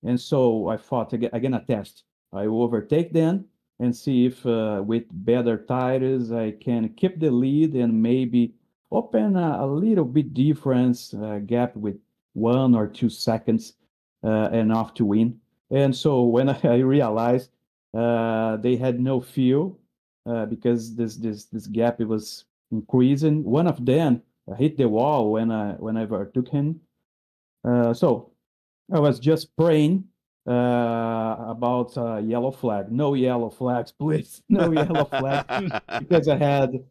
And so I thought, again, a test. I will overtake them and see if with better tires I can keep the lead and maybe open a little bit difference gap with 1 or 2 seconds enough to win. And so when I realized they had no fuel because this gap, it was increasing. One of them hit the wall when I overtook him. So I was just praying about yellow flag. No yellow flags, please. No yellow flags, because I had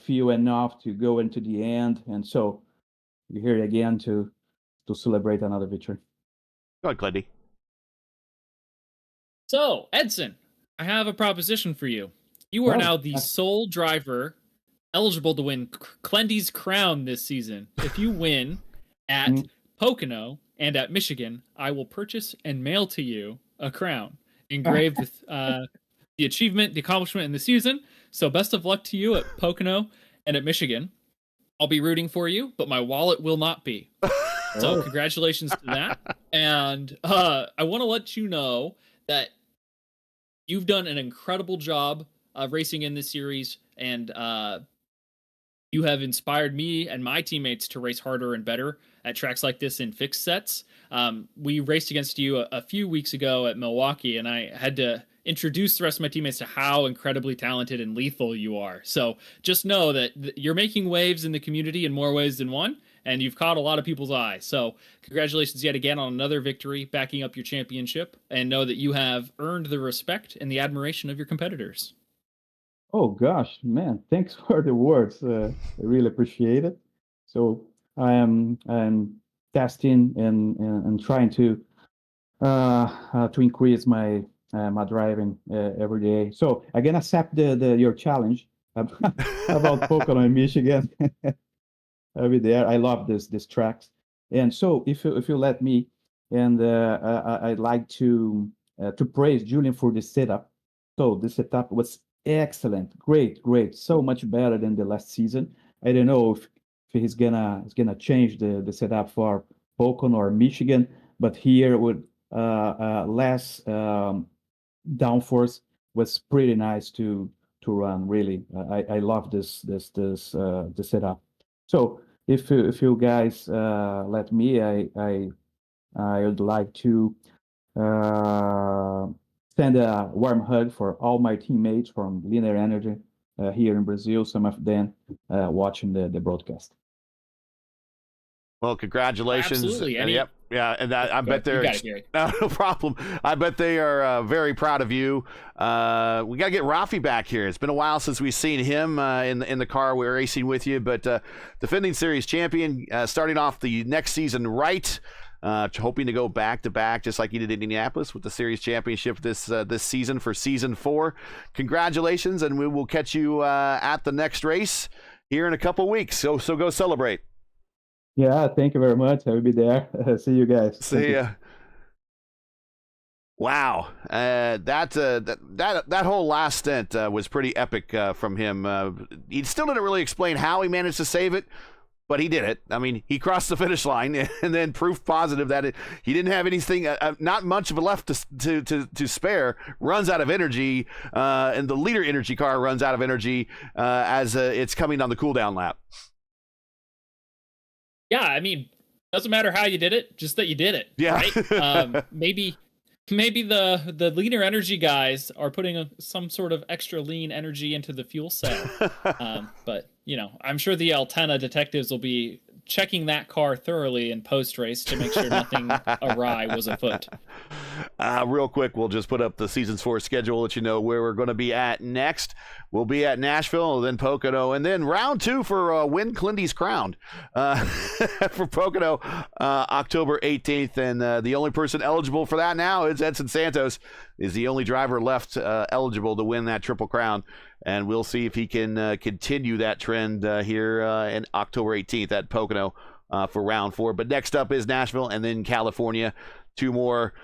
fuel enough to go into the end. And so you're here again to celebrate another victory. Go ahead, Clendy. So, Edson, I have a proposition for you. You are now the sole driver eligible to win Clendy's crown this season. If you win at Pocono and at Michigan, I will purchase and mail to you a crown engraved with the achievement, the accomplishment in the season. So best of luck to you at Pocono and at Michigan. I'll be rooting for you, but my wallet will not be. So congratulations to that. And I want to let you know that you've done an incredible job racing in this series, and you have inspired me and my teammates to race harder and better at tracks like this in fixed sets. We raced against you a few weeks ago at Milwaukee, and I had to introduce the rest of my teammates to how incredibly talented and lethal you are. So just know that you're making waves in the community in more ways than one, and you've caught a lot of people's eye. So congratulations yet again on another victory, backing up your championship, and know that you have earned the respect and the admiration of your competitors. Oh gosh, man! Thanks for the words. I really appreciate it. So I'm testing and trying to increase my my driving every day. So I can accept your challenge about Pocono in Michigan. I'll be there. I love this tracks. And so if you let me, and I'd like to praise Julian for the setup. So the setup was excellent, great, so much better than the last season. I don't know if he's gonna change the setup for Pocono or Michigan, but here with less downforce was pretty nice to run. Really, I love this the setup. So if you guys let me, I would like to send a warm hug for all my teammates from Linear Energy here in Brazil. Some of them watching the broadcast. Well, congratulations. Absolutely. And, yep. Yeah. And I bet they're no problem. I bet they are very proud of you. We got to get Rafi back here. It's been a while since we've seen him in the car we're racing with you, but defending series champion, starting off the next season right. Hoping to go back to back, just like you did in Indianapolis with the series championship this season for season 4. Congratulations, and we will catch you at the next race here in a couple weeks. So go celebrate. Yeah, thank you very much. I will be there. See you guys. See ya. Wow, that whole last stint was pretty epic from him. He still didn't really explain how he managed to save it, but he did it. I mean, he crossed the finish line, and then proof positive that he didn't have anything, not much of it left to spare. Runs out of energy, and the leader energy car runs out of energy as it's coming on the cooldown lap. Yeah, I mean, doesn't matter how you did it, just that you did it. Yeah. Right? Maybe the leaner energy guys are putting some sort of extra lean energy into the fuel cell. But, I'm sure the Altena detectives will be checking that car thoroughly in post-race to make sure nothing awry was afoot. Real quick, we'll just put up the Seasons 4 schedule, let you know where we're going to be at next. We'll be at Nashville, then Pocono, and then round 2 for Win Clindy's crown for Pocono, October 18th. And the only person eligible for that now is Edson Santos, is the only driver left eligible to win that Triple Crown. And we'll see if he can continue that trend here in October 18th at Pocono for round 4. But next up is Nashville and then California. 2 more.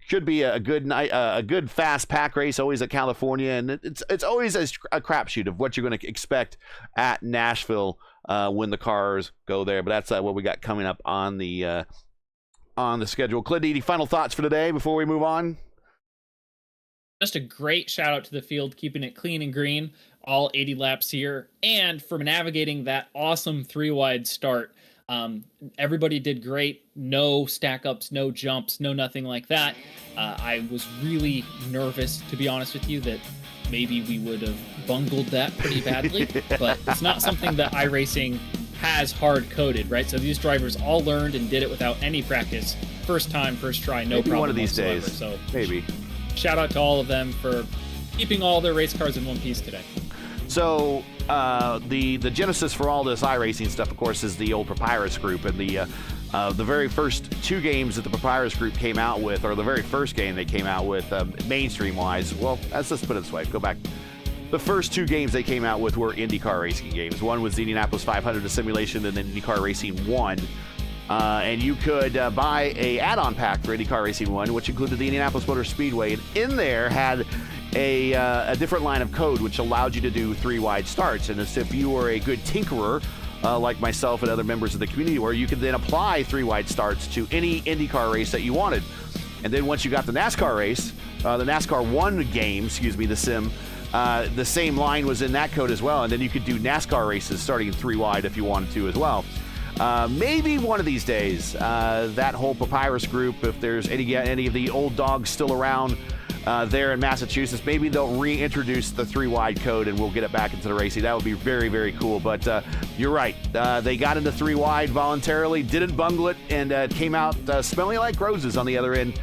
Should be a good night, a good fast pack race always at California, and it's always a crapshoot of what you're going to expect at Nashville when the cars go there. But that's what we got coming up on the schedule. Clint, any final thoughts for today before we move on? Just a great shout out to the field, keeping it clean and green, all 80 laps here, and for navigating that awesome 3-wide start. Everybody did great. No stack ups, no jumps, no nothing like that. I was really nervous, to be honest with you, that maybe we would have bungled that pretty badly, but it's not something that iRacing has hard coded, right? So these drivers all learned and did it without any practice. First time, first try, no maybe problem one of these whatsoever. days. So maybe. Shout out to all of them for keeping all their race cars in one piece today. So the genesis for all this iRacing stuff, of course, is the old Papyrus group, and the very first 2 games that the Papyrus group came out with, or the very first game they came out with, mainstream-wise. Well, let's put it this way. Go back. The first 2 games they came out with were IndyCar racing games. One was the Indianapolis 500, a simulation, and then IndyCar Racing 1. And you could buy a add-on pack for IndyCar Racing 1, which included the Indianapolis Motor Speedway, and in there had a different line of code which allowed you to do 3-wide starts. And as if you were a good tinkerer, like myself and other members of the community, where you could then apply 3-wide starts to any IndyCar race that you wanted. And then once you got the NASCAR race, the NASCAR 1 game, the sim, the same line was in that code as well. And then you could do NASCAR races starting in 3-wide if you wanted to as well. Maybe one of these days, that whole Papyrus group, if there's any of the old dogs still around, there in Massachusetts. Maybe they'll reintroduce the 3-wide code and we'll get it back into the racing. That would be very, very cool. But you're right. They got into 3-wide voluntarily, didn't bungle it, and came out smelling like roses on the other end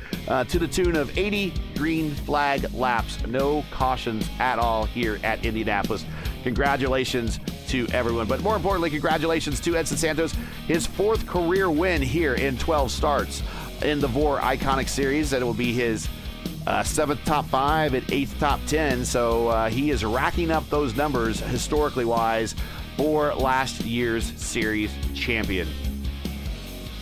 to the tune of 80 green flag laps. No cautions at all here at Indianapolis. Congratulations to everyone. But more importantly, congratulations to Edson Santos, his 4th career win here in 12 starts in the VOR ICONIC Series. And it will be his 7th top 5 and 8th top 10. So he is racking up those numbers historically wise for last year's series champion.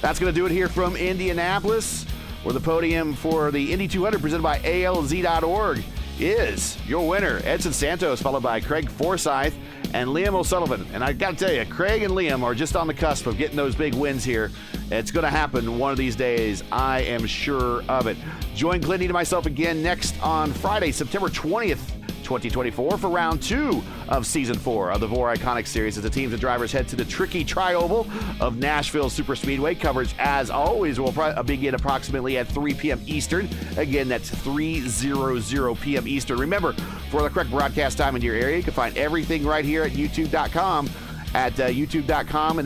That's going to do it here from Indianapolis, where the podium for the Indy 200 presented by ALZ.org is your winner, Edson Santos, followed by Craig Forsyth and Liam O'Sullivan. And I got to tell you, Craig and Liam are just on the cusp of getting those big wins here. It's going to happen one of these days. I am sure of it. Join Glendy and myself again next on Friday, September 20th, 2024 for round 2 of season 4 of the VOR ICONIC Series as the teams and drivers head to the tricky tri-oval of Nashville Superspeedway. Coverage, as always, will begin approximately at 3 p.m. Eastern. Again, that's 3:00 p.m. Eastern. Remember, for the correct broadcast time in your area, you can find everything right here at youtube.com and then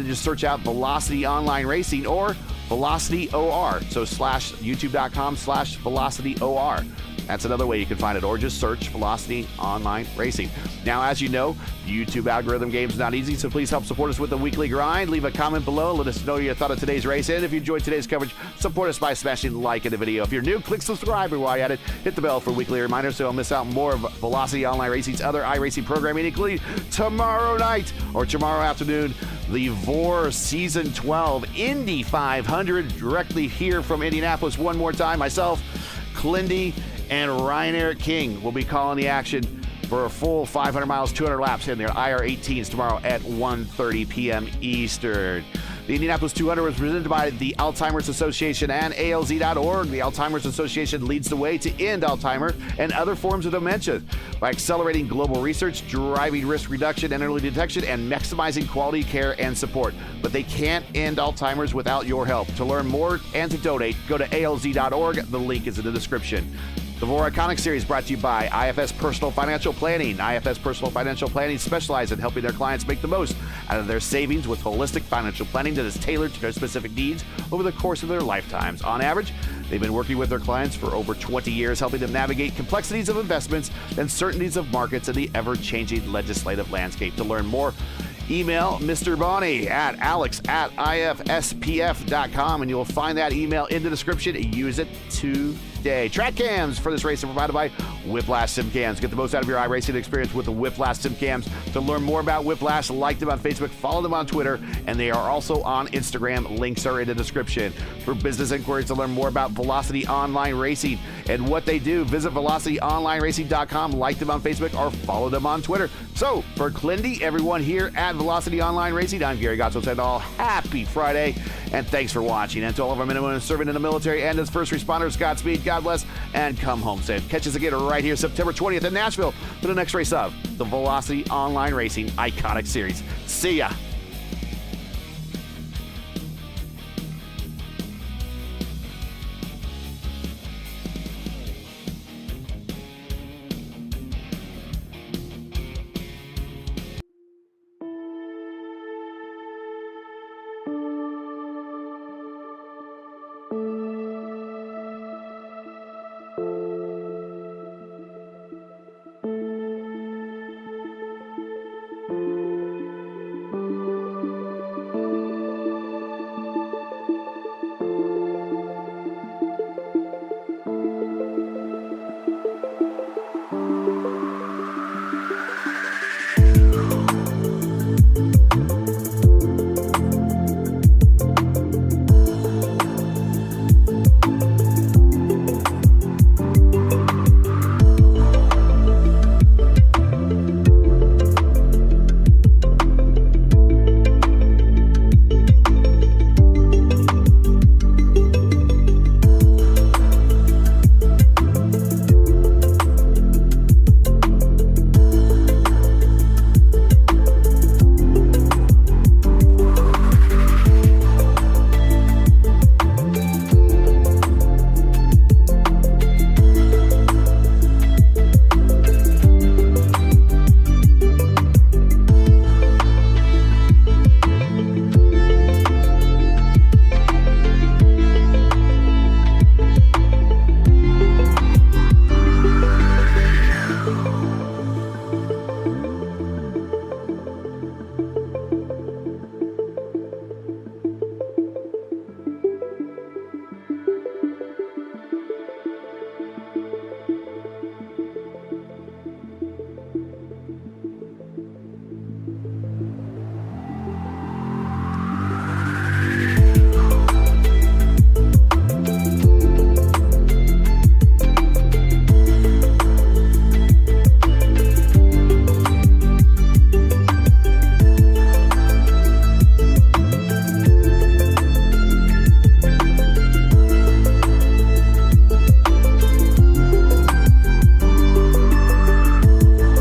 just search out Velocity Online Racing or Velocity OR. So youtube.com/Velocity OR. That's another way you can find it, or just search Velocity Online Racing. Now, as you know, the YouTube algorithm game is not easy, so please help support us with a weekly grind. Leave a comment below. Let us know your thought of today's race. And if you enjoyed today's coverage, support us by smashing the like in the video. If you're new, click subscribe, and while you're at it, hit the bell for weekly reminders so you'll miss out more of Velocity Online Racing's other iRacing programming, including tomorrow night or tomorrow afternoon, the VOR Season 12 Indy 500, directly here from Indianapolis. One more time, myself, Clendy, and Ryan Eric King will be calling the action for a full 500 miles, 200 laps in their IR-18s tomorrow at 1:30 p.m. Eastern. The Indianapolis 200 was presented by the Alzheimer's Association and ALZ.org. The Alzheimer's Association leads the way to end Alzheimer and other forms of dementia by accelerating global research, driving risk reduction and early detection, and maximizing quality care and support. But they can't end Alzheimer's without your help. To learn more and to donate, go to ALZ.org. The link is in the description. The VOR ICONIC Series brought to you by IFS Personal Financial Planning. IFS Personal Financial Planning specializes in helping their clients make the most out of their savings with holistic financial planning that is tailored to their specific needs over the course of their lifetimes. On average, they've been working with their clients for over 20 years, helping them navigate complexities of investments and certainties of markets in the ever-changing legislative landscape. To learn more, email Mr. Bonney at alex@ifspf.com, and you'll find that email in the description. Use it today. Track cams for this race are provided by Whiplash Sim Cams. Get the most out of your iRacing experience with the Whiplash Sim Cams. To learn more about Whiplash, like them on Facebook, follow them on Twitter, and they are also on Instagram. Links are in the description. For business inquiries to learn more about Velocity Online Racing and what they do, visit velocityonlineracing.com, like them on Facebook, or follow them on Twitter. So, for Clendy, everyone here at Velocity Online Racing, I'm Gary Godsoe, saying all happy Friday, and thanks for watching. And to all of our men and women serving in the military and as first responders, Godspeed, God bless, and come home safe. Catch us again right here September 20th in Nashville for the next race of the Velocity Online Racing ICONIC Series. See ya.